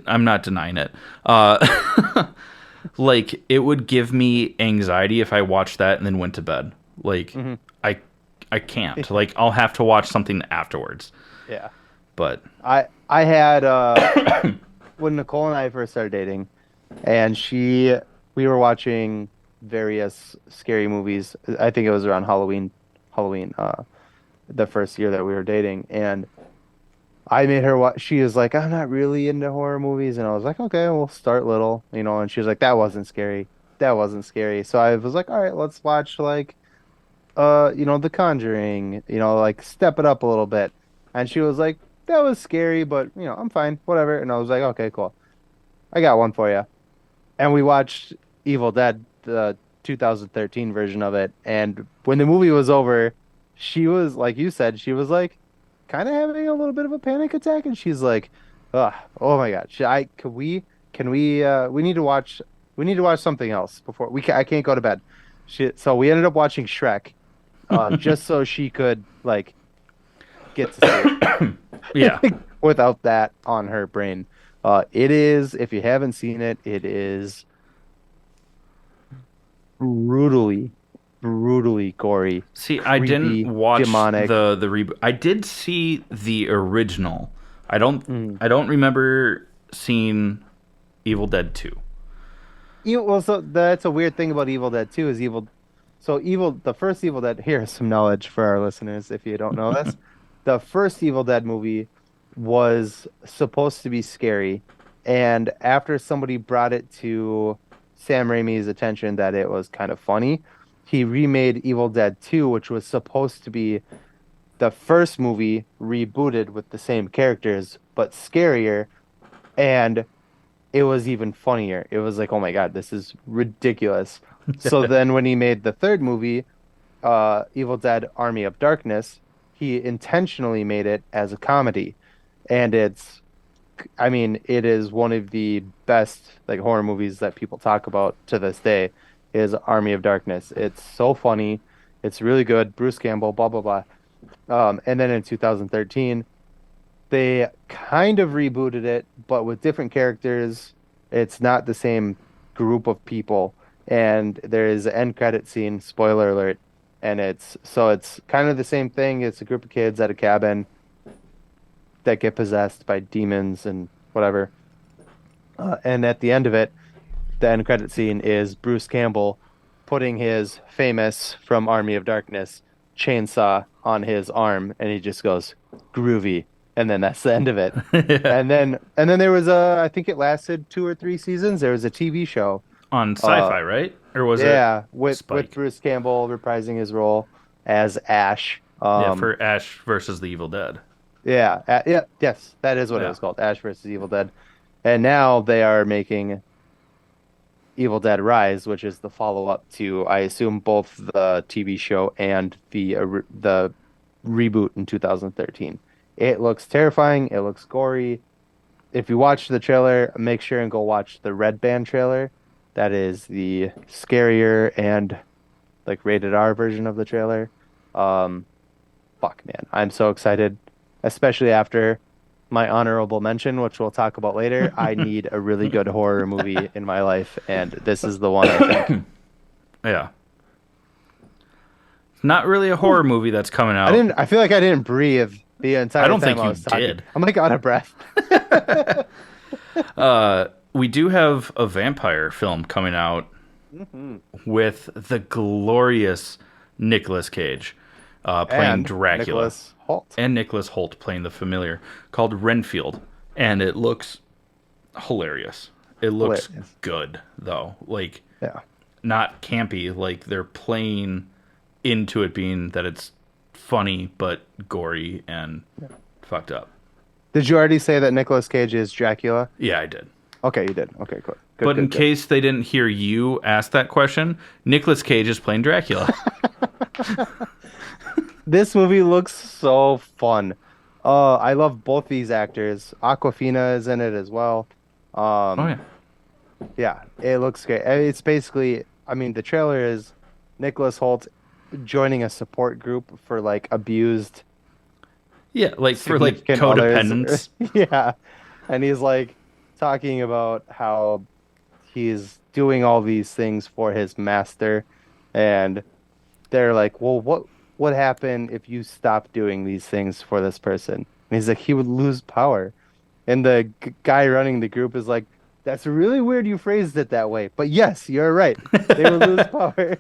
I'm not denying it. Uh like it would give me anxiety if I watched that and then went to bed. Like Hmm. I I can't. Like I'll have to watch something afterwards. Yeah. But I had when Nicole and I first started dating, and we were watching various scary movies. I think it was around Halloween, the first year that we were dating, and I made her watch. She was like, "I'm not really into horror movies," and I was like, "Okay, we'll start little," And she was like, "That wasn't scary. That wasn't scary." So I was like, "All right, let's watch like The Conjuring, like step it up a little bit." And she was like, "That was scary, but I'm fine, whatever." And I was like, "Okay, cool. I got one for you." And we watched Evil Dead, the 2013 version of it. And when the movie was over, she was like you said, she was like kind of having a little bit of a panic attack, and she's like, "Ugh, oh my God, we need to watch something else before I can't go to bed." So we ended up watching Shrek, just so she could like get to sleep yeah. without that on her brain. It is, if you haven't seen it, it is brutally, brutally gory, See, I didn't creepy, watch demonic. the reboot. I did see the original. Mm. I don't remember seeing Evil Dead 2. Well, so that's a weird thing about Evil Dead 2 is the first Evil Dead, here's some knowledge for our listeners if you don't know this. The first Evil Dead movie was supposed to be scary, and after somebody brought it to Sam Raimi's attention that it was kind of funny, he remade Evil Dead 2, which was supposed to be the first movie rebooted with the same characters but scarier, and it was even funnier. It was like, oh my God, this is ridiculous. So then when he made the third movie, Evil Dead Army of Darkness, he intentionally made it as a comedy, and I mean, it is one of the best like horror movies that people talk about to this day is Army of Darkness. It's so funny. It's really good. Bruce Campbell, blah blah blah. And then in 2013, they kind of rebooted it, but with different characters. It's not the same group of people. And there is an end credit scene, spoiler alert, and it's kind of the same thing. It's a group of kids at a cabin that get possessed by demons and whatever. And at the end of it, the end credit scene is Bruce Campbell putting his famous from Army of Darkness chainsaw on his arm, and he just goes groovy, and then that's the end of it. Yeah. And then there was a I think it lasted 2 or 3 seasons. There was a TV show, On uh, Sci-Fi, right? Or was it yeah, with Spike? Bruce Campbell reprising his role as Ash. Yeah, for Ash versus the Evil Dead. Yeah, yes, that is what it Yeah. was called, Ash versus Evil Dead. And now they are making Evil Dead Rise, which is the follow-up to, I assume, both the TV show and the reboot in 2013. It looks terrifying. It looks gory. If you watch the trailer, make sure and go watch the Red Band trailer. That is the scarier and like rated R version of the trailer. Um, Fuck, man, I'm so excited, especially after my honorable mention, which we'll talk about later. I need a really good horror movie in my life, and this is the one, I think. Yeah. Not really a horror Whew. movie that's coming out. I feel like I didn't breathe the I entire don't time think I you was talking. did. I'm like out of breath. We do have a vampire film coming out Hmm. with the glorious Nicolas Cage playing And Dracula, Nicholas Holt. and Nicholas Holt playing the familiar, called Renfield, and it looks hilarious. It looks Hilarious. good though, like Yeah. not campy. Like they're playing into it being that it's funny but gory and fucked up. Did you already say that Nicolas Cage is Dracula? Yeah, I did. Okay, you did. Okay, good. Good, But in good, good. case they didn't hear you ask that question, Nicolas Cage is playing Dracula. This movie looks so fun. I love both these actors. Aquafina is in it as well. Oh Um, yeah. yeah, it looks great. It's basically, I mean, the trailer is Nicholas Holt joining a support group for like abused Yeah, like for like significant others. codependence. Yeah. And he's like talking about how he's doing all these things for his master, and they're like, "Well, what would happen if you stop doing these things for this person?" And he's like, "He would lose power." And the guy running the group is like, "That's really weird you phrased it that way, but yes, you're right. They would lose power."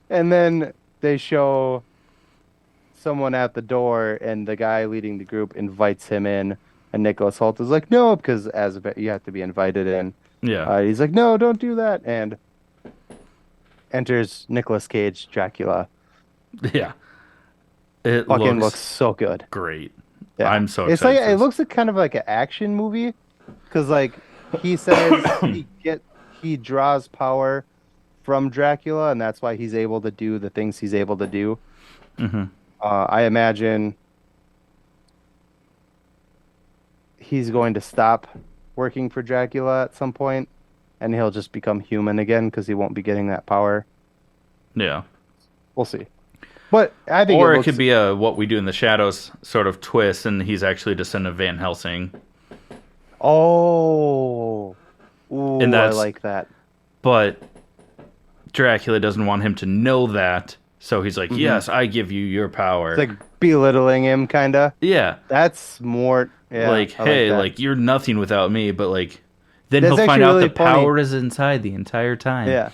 And then they show someone at the door, and the guy leading the group invites him in, and Nicholas Holt is like, "No," because you have to be invited in. Yeah. He's like, "No, don't do that," and enters Nicolas Cage, Dracula. Yeah. It Fucking looks looks so good. great. Yeah, I'm so it's excited like for it this. looks like kind of like an action movie, because like he says he draws power from Dracula, and that's why he's able to do the things he's able to do. Hmm. I imagine he's going to stop working for Dracula at some point, and he'll just become human again because he won't be getting that power. Yeah. We'll see. But I think Or it it looks. could be a What We Do in the Shadows sort of twist, and he's actually a descendant of Van Helsing. Oh, ooh, And I that's, like that. but Dracula doesn't want him to know that, so he's like, Hmm. "Yes, I give you your power." It's like belittling him, kind of. Yeah, That's more. Yeah, like, I like hey, that. like you're nothing without me, but like, then That's he'll find actually out really the funny. power is inside the entire time. Yeah,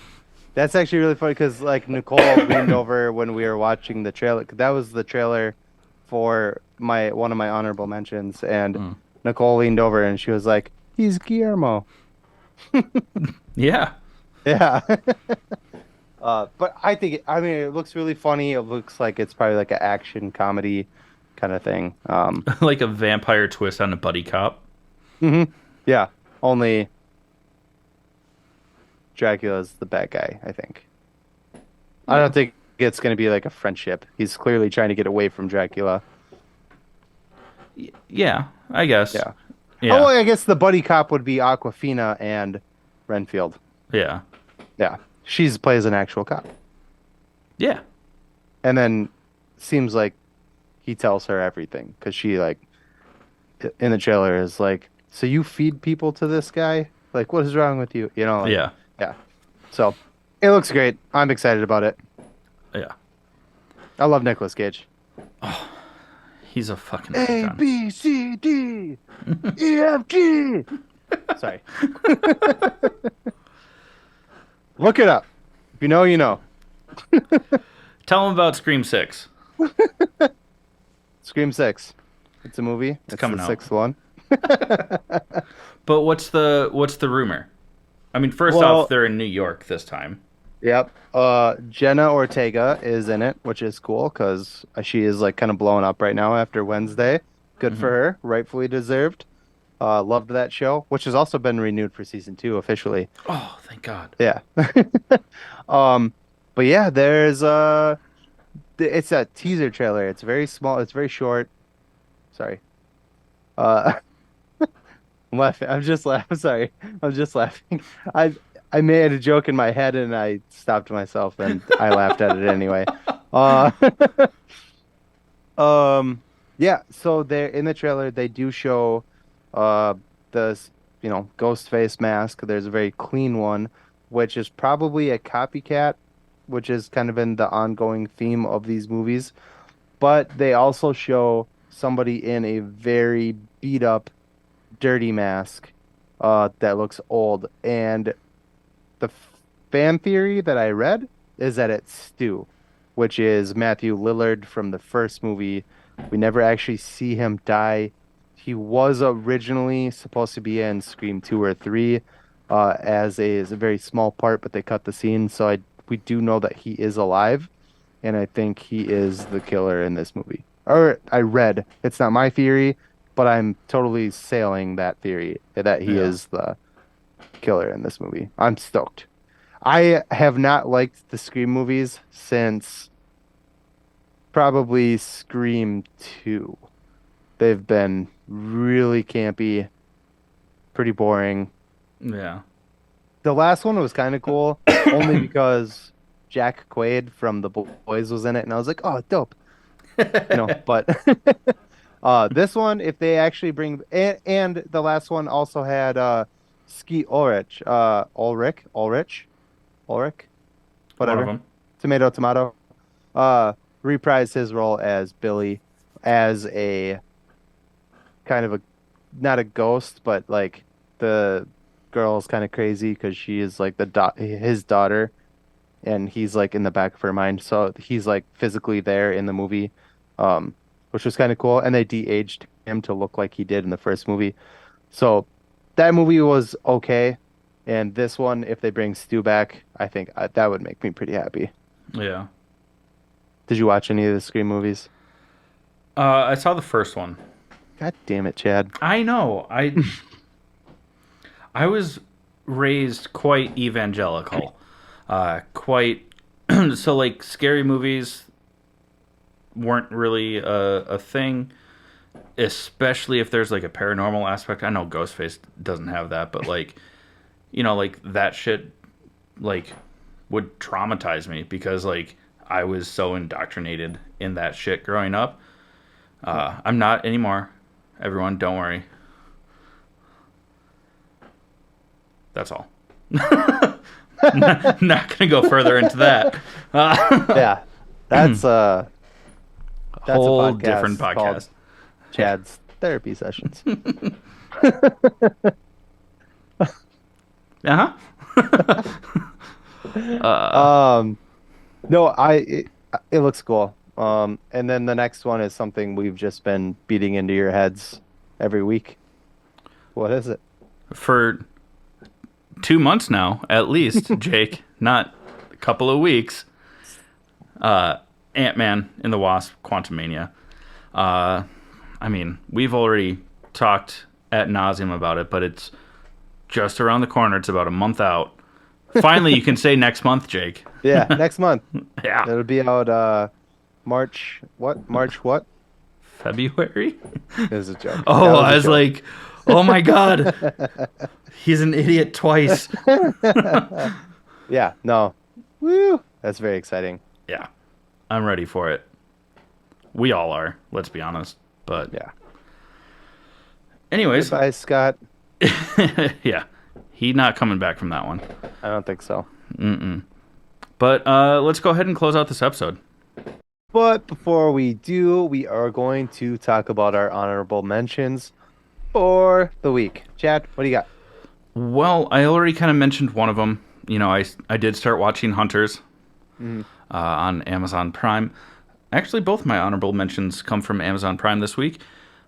that's actually really funny because like Nicole leaned over when we were watching the trailer. That was the trailer for my one of my honorable mentions, and Mm. Nicole leaned over and she was like, "He's Guillermo." Yeah, Yeah. But I mean, it looks really funny. It looks like it's probably like an action comedy kind of thing. like a vampire twist on a buddy cop. Yeah. Only Dracula's the bad guy, I think. I Yeah. don't think it's going to be like a friendship. He's clearly trying to get away from Dracula. Yeah, I guess. Yeah. Oh, Yeah, well, I guess the buddy cop would be Aquafina and Renfield. yeah, Yeah. She's plays an actual cop. yeah, And then seems like he tells her everything because she like in the trailer is like, so you feed people to this guy? Like, what is wrong with you? Like, yeah, yeah. So it looks great. I'm excited about it. yeah. I love Nicolas Cage. He's a fucking A, icon. B, C, D, E, F, G. Sorry. Look it up. If you know, you know. Tell him about Scream 6. Scream 6. It's a movie. It's It's the coming out. sixth one. But what's the rumor? I mean, first off, Well, they're in New York this time. yep. Jenna Ortega is in it, which is cool because she is like kind of blowing up right now after Wednesday. Good for Hmm. her, rightfully deserved. Loved that show, which has also been renewed for season 2 officially. Oh, thank God. Yeah. Um, but yeah, it's a teaser trailer. It's very small. It's very short. Sorry. Uh, I'm laughing. I'm just laughing. Sorry. I'm just laughing. I I made a joke in my head and I stopped myself and I laughed at it anyway. Uh, yeah, so they're in the trailer they do show uh the ghost face mask. There's a very clean one, which is probably a copycat, which is kind of in the ongoing theme of these movies. But they also show somebody in a very beat up, dirty mask, that looks old. And the fan theory that I read is that it's Stu, which is Matthew Lillard from the first movie. We never actually see him die. He was originally supposed to be in Scream 2 or 3 as a very small part, but they cut the scene. So we do know that he is alive, and I think he is the killer in this movie. Or I read, it's not my theory, but I'm totally sailing that theory that he Yeah. is the killer in this movie. I'm stoked. I have not liked the Scream movies since probably Scream 2. They've been really campy, pretty boring. Yeah. The last one was kind of cool, only because Jack Quaid from The Boys was in it, and I was like, oh, dope. But this one, if they actually bring and the last one also had Skeet Ulrich, One of whatever, them. tomato, uh, reprised his role as Billy, as a kind of a not a ghost, but like the girl's kind of crazy because she is like his daughter, and he's like in the back of her mind, so he's like physically there in the movie, which was kind of cool. And they de-aged him to look like he did in the first movie, so that movie was okay. And this one, if they bring Stu back, I think that would make me pretty happy. Yeah. Did you watch any of the Scream movies? I saw the first one. God damn it, Chad. I know. I was raised quite evangelical. Quite so like scary movies weren't really a thing, especially if there's like a paranormal aspect. I know Ghostface doesn't have that, but like like that shit like would traumatize me because like I was so indoctrinated in that shit growing up. I'm not anymore. Everyone, don't worry. That's all. Not gonna go further into that. Yeah, that's uh that's a Whole different podcast called podcast. Chad's Therapy Sessions. Uh huh. Um, no, it looks cool. And then the next one is something we've just been beating into your heads every week. What is it? For 2 months now, at least, Jake. Not a couple of weeks. Ant-Man and the Wasp: Quantumania. I mean, we've already talked ad nauseum about it, but it's just around the corner. It's about a month out Finally, you can say next month, Jake. Yeah, next month. Yeah. It'll be out March what? March what? February? It was a joke. That Oh, was I a was joke. like, oh my God, he's an idiot twice. Yeah, no. Woo! That's very exciting. Yeah, I'm ready for it. We all are, let's be honest. But, Yeah. anyways, Goodbye, Scott. yeah, he not coming back from that one. I don't think so. But let's go ahead and close out this episode. But before we do, we are going to talk about our honorable mentions for the week. Chad, what do you got? Well, I already kind of mentioned one of them. You know, I did start watching Hunters on Amazon Prime. Actually, both my honorable mentions come from Amazon Prime this week.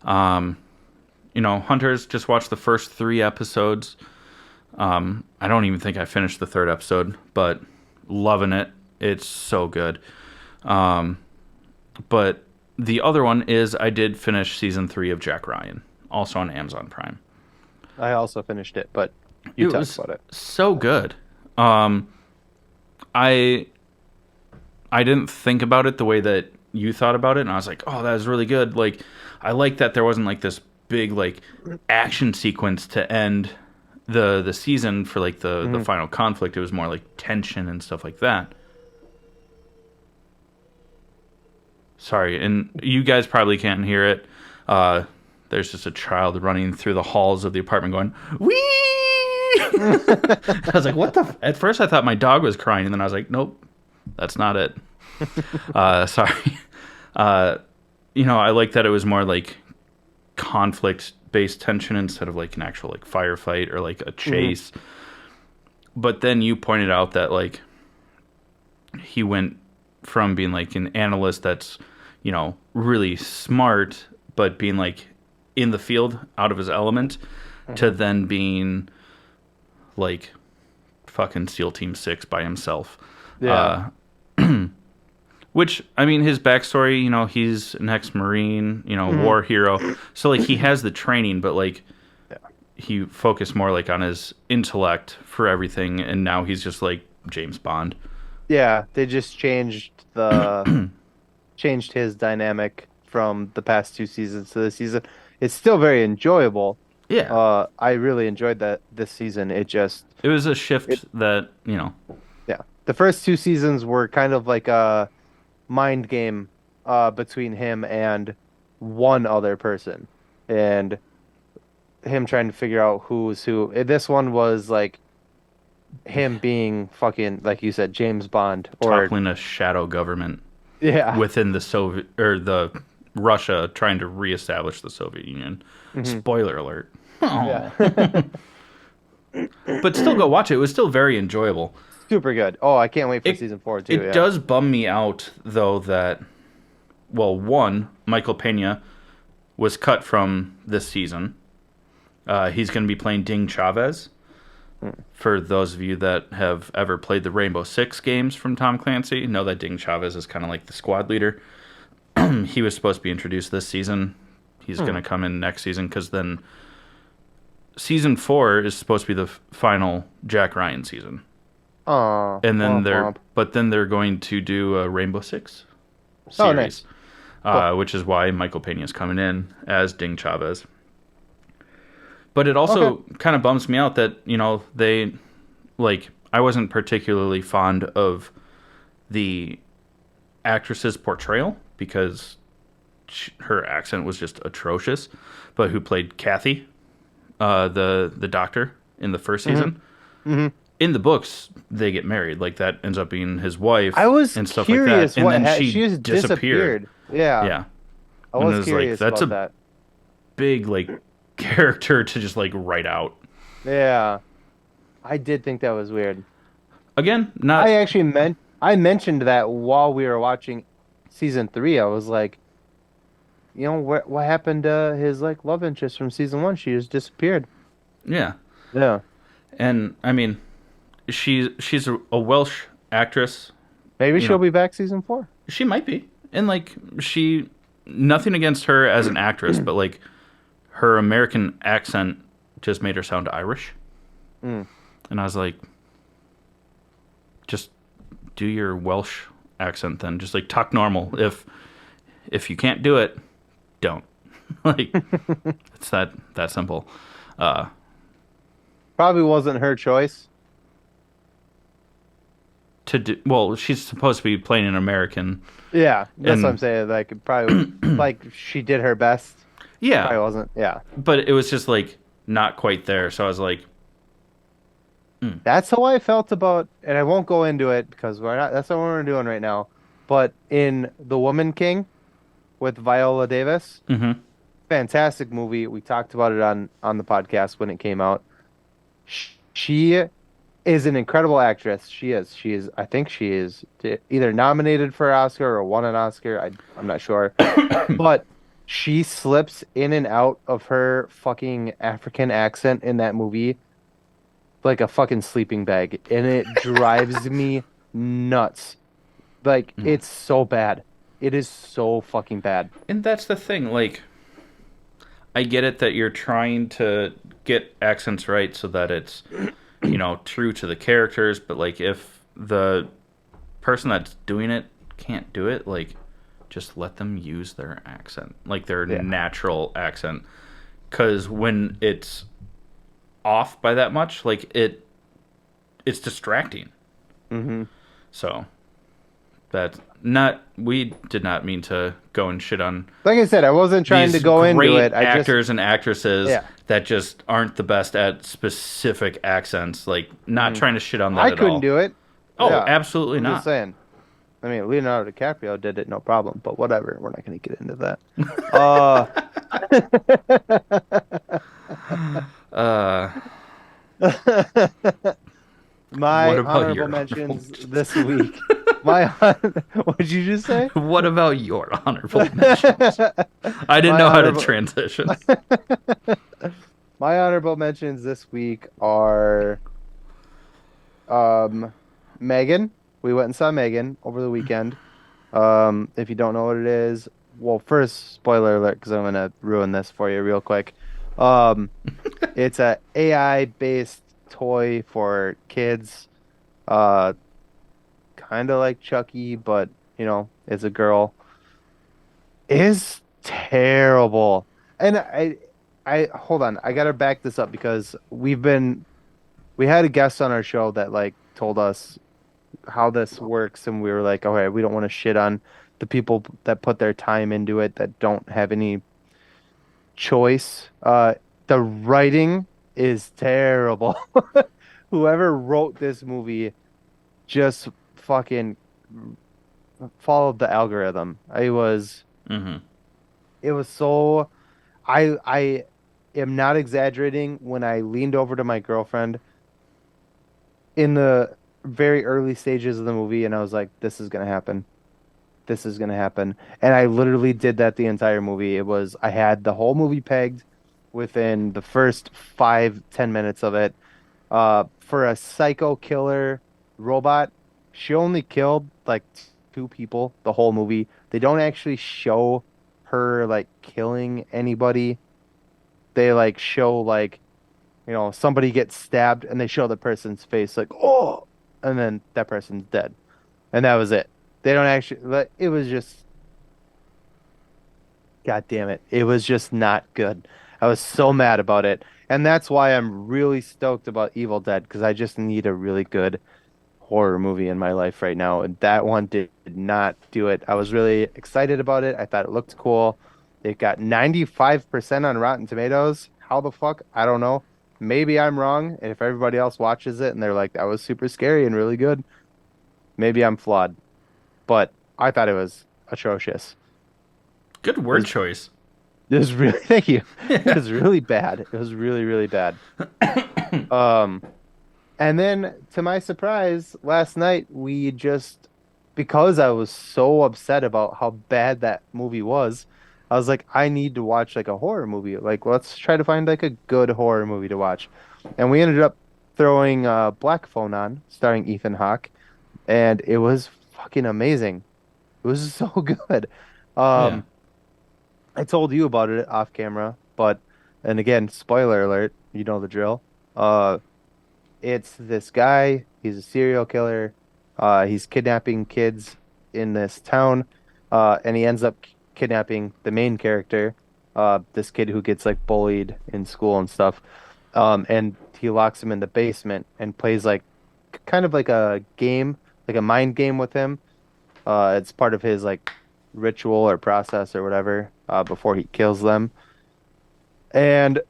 You know, Hunters, just watched the first 3 episodes. I don't even think I finished the 3rd episode, but loving it. It's so good. But the other one is I did finish season 3 of Jack Ryan, also on Amazon Prime. I also finished it, but you It talk was about it. so good. I didn't think about it the way that you thought about it, and I was like, oh, that was really good. Like, I like that there wasn't like this big like action sequence to end the season for like the final conflict. It was more like tension and stuff like that. Sorry, and you guys probably can't hear it. There's just a child running through the halls of the apartment going, wee! I was like, what the? At first I thought my dog was crying, and then I was like, nope, that's not it. Sorry. You know, I like that it was more like conflict-based tension instead of like an actual like firefight or like a chase. But then you pointed out that like he went from being like an analyst that's, you know, really smart, but being like in the field out of his element to then being like fucking SEAL Team 6 by himself. Yeah. Which, I mean, his backstory, you know, he's an ex-Marine, you know, war hero. So, like, he has the training, but, like, he focused more, like, on his intellect for everything, and now he's just, like, James Bond. Yeah, they just changed his dynamic from the past 2 seasons to this season. It's still very enjoyable. Yeah. I really enjoyed that this season. It was a shift that, you know. Yeah. The first 2 seasons were kind of like a mind game between him and one other person, and him trying to figure out who's who. This one was like him being fucking, like you said, James Bond, or toppling a shadow government yeah, within the Soviet, or the Russia trying to reestablish the Soviet Union. Spoiler alert. yeah. But still go watch it. It was still very enjoyable. Super good. Oh, I can't wait for season 4 too. It does bum me out, though, that, well, one, Michael Pena was cut from this season. He's going to be playing Ding Chavez. For those of you that have ever played the Rainbow Six games from Tom Clancy, know that Ding Chavez is kind of like the squad leader. He was supposed to be introduced this season. He's going to come in next season, because then season 4 is supposed to be the final Jack Ryan season. And then they're going to do a Rainbow Six series. Oh, nice. Cool. Which is why Michael Pena is coming in as Ding Chavez. But it also kind of bums me out that, you know, they, like, I wasn't particularly fond of the actress's portrayal, because her accent was just atrocious. But who played Kathy, the doctor in the first season? In the books, they get married. Like, that ends up being his wife. I was and stuff curious like that. And then she just disappeared. Yeah. Yeah. I And it was curious that's about a that. big, like, character to just, like, write out. Yeah. I did think that was weird. Again, not... I mentioned that while we were watching season 3. I was like, you know, what happened to his, like, love interest from season 1? She just disappeared. Yeah. Yeah. And, I mean, she's a Welsh actress. Maybe she'll be back season 4. She might be. And, like, nothing against her as an actress, but, like, her American accent just made her sound Irish. And I was like, just do your Welsh accent then. Just like talk normal. If you can't do it, don't. Like it's that simple. Uh, Probably wasn't her choice. to do well, she's supposed to be playing an American, Yeah, that's what I'm and saying. Like probably like she did her best. yeah, Probably wasn't. Yeah. but it was just like not quite there. So I was like, That's how I felt about, and I won't go into it because we're not, that's not what we're doing right now. But in The Woman King with Viola Davis, mm-hmm, fantastic movie. We talked about it on the podcast when it came out. She is an incredible actress. She is. She is. I think she is either nominated for an Oscar or won an Oscar. I'm not sure, but she slips in and out of her fucking African accent in that movie like a fucking sleeping bag, and it drives me nuts. Like it's so bad. It is so fucking bad. and that's the thing. Like I get it that you're trying to get accents right so that it's true to the characters, but like if the person that's doing it can't do it, like just let them use their accent, like their Yeah. natural accent. Because when it's off by that much, like it's distracting. hmm So that not we did not mean to go and shit on Like I said, I wasn't trying to these go into great it. I just actors and actresses yeah. that just aren't the best at specific accents. Like not Mhm. trying to shit on that I at couldn't all. do it. Oh, Yeah. absolutely I'm just not. saying. I mean, Leonardo DiCaprio did it, no problem. But whatever. We're not going to get into that. Uh, Uh, what my about honorable your honorable mentions mentions? this week. My what did you just say? What about your honorable mentions? I didn't My know how to honorable transition. my honorable mentions this week are um Megan. We went and saw Megan over the weekend. If you don't know what it is, well, first spoiler alert because I'm gonna ruin this for you real quick. Um, it's a AI based toy for kids. Uh, kind of like Chucky, but it's a girl. Is terrible. And I hold on, I gotta back this up because we had a guest on our show that like told us how this works, and we were like, okay, we don't want to shit on the people that put their time into it that don't have any choice. The writing is terrible. Whoever wrote this movie just fucking followed the algorithm. Hmm. It was so I am not exaggerating when I leaned over to my girlfriend in the very early stages of the movie and I was like, this is gonna happen. This is gonna happen. And I literally did that the entire movie. I had the whole movie pegged within the first 5-10 minutes of it. For a psycho killer robot, she only killed like two people the whole movie. They don't actually show her like killing anybody. They like show like, somebody gets stabbed and they show the person's face like, oh, and then that person's dead. And that was it. They don't actually, like, it was just, God damn it. It was just not good. I was so mad about it. And that's why I'm really stoked about Evil Dead because I just need a really good horror movie in my life right now. And that one did not do it. I was really excited about it. I thought it looked cool. It got 95% on Rotten Tomatoes. How the fuck? I don't know. Maybe I'm wrong. And if everybody else watches it and they're like, that was super scary and really good, maybe I'm flawed. But I thought it was atrocious. Good It word was choice. It was really, thank you. It was really bad. It was really, really bad. Um, and then to my surprise, last night because I was so upset about how bad that movie was, I was like, I need to watch like a horror movie. Like, let's try to find like a good horror movie to watch. And we ended up throwing Black Phone on, starring Ethan Hawke, and it was fucking amazing. It was so good. Yeah. Um, I told you about it off camera, and again, spoiler alert, you know the drill. It's this guy, he's a serial killer. He's kidnapping kids in this town, and he ends up kidnapping the main character, this kid who gets like bullied in school and stuff. And he locks him in the basement and plays like kind of like a game, like a mind game with him. It's part of his like ritual or process or whatever, before he kills them. And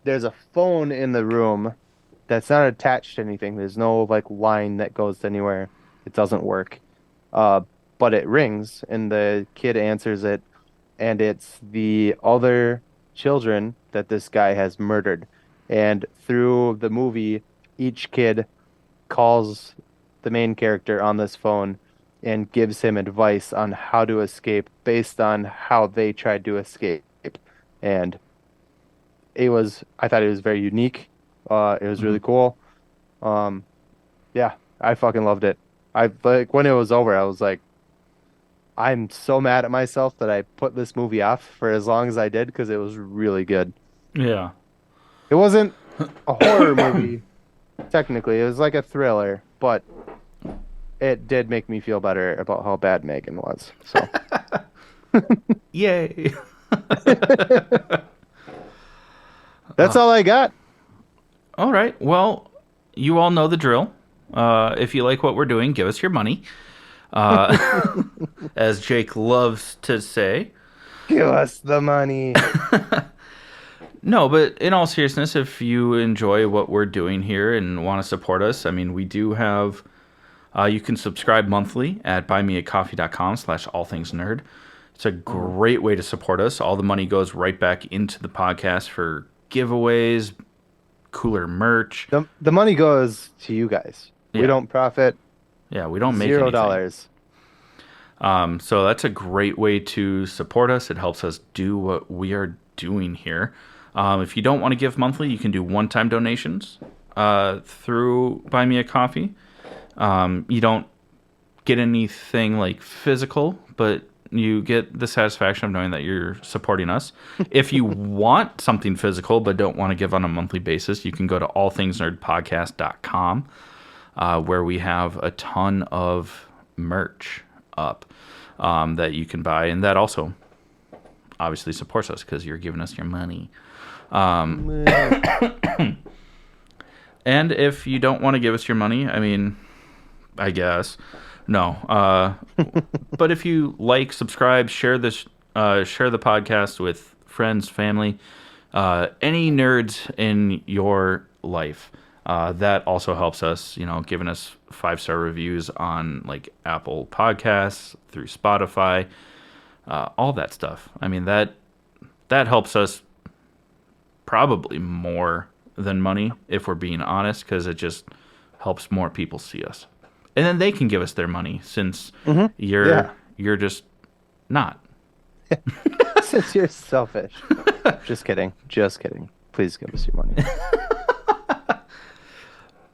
there's a phone in the room that's not attached to anything. There's no like line that goes anywhere. It doesn't work. Uh, but it rings and the kid answers it, and it's the other children that this guy has murdered. And through the movie, each kid calls the main character on this phone and gives him advice on how to escape based on how they tried to escape. And I thought it was very unique. It was Hmm. really cool. Um, yeah, I fucking loved it. I like when it was over, I was like, I'm so mad at myself that I put this movie off for as long as I did because it was really good. Yeah. It wasn't a horror movie, technically. It was like a thriller, but it did make me feel better about how bad Megan was. So Yay. that's all I got. All right. Well, you all know the drill. If you like what we're doing, give us your money. As Jake loves to say. Give us the money. No, but in all seriousness, if you enjoy what we're doing here and want to support us, I mean, we do have. You can subscribe monthly at buymeacoffee.com/slash allthingsnerd. It's a Mhm. great way to support us. All the money goes right back into the podcast for giveaways, cooler merch. The money goes to you guys. We Yeah. don't profit Yeah, we don't make zero anything. dollars. So that's a great way to support us. It helps us do what we are doing here. If you don't want to give monthly, you can do one-time donations through Buy Me a Coffee. You don't get anything like physical, but you get the satisfaction of knowing that you're supporting us. If you want something physical but don't want to give on a monthly basis, you can go to allthingsnerdpodcast.com, where we have a ton of merch up that you can buy, and that also obviously supports us because you're giving us your money. Meh. And if you don't want to give us your money, I mean, I guess no. But if you like, subscribe, share the podcast with friends, family, any nerds in your life. That also helps us, giving us 5-star reviews on like Apple Podcasts, through Spotify, all that stuff. I mean that helps us probably more than money if we're being honest, because it just helps more people see us, and then they can give us their money since Hmm. you're Yeah. you're just not. Since you're selfish. Just kidding. Just kidding. Please give us your money.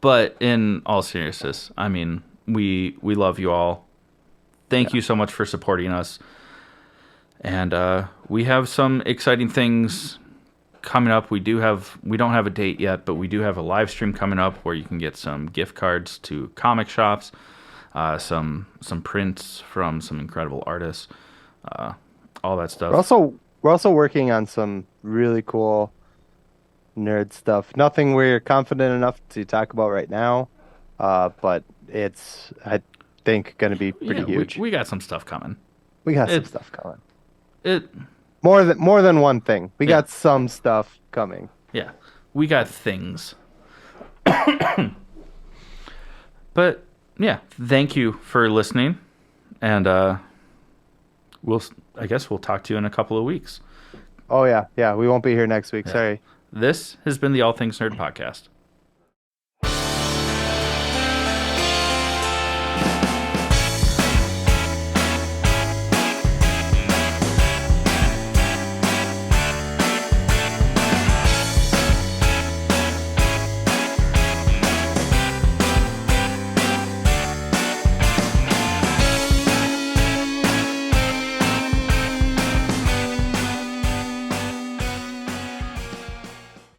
But in all seriousness, I mean, we love you all. Thank Yeah. you so much for supporting us. And we have some exciting things coming up. We don't have a date yet, but we do have a live stream coming up where you can get some gift cards to comic shops, some prints from some incredible artists, uh, all that We're stuff. also we're also working on some really cool nerd stuff. Nothing we're confident enough to talk about right now, but it's I think going to be pretty Yeah, we huge. we got some stuff coming. We got some It stuff coming. it More than one thing. We yeah got some stuff coming. yeah we got things. But yeah, thank you for listening, and we'll I guess we'll talk to you in a couple of weeks. Oh yeah, yeah. We won't be here next week. Yeah. Sorry. This has been the All Things Nerd podcast.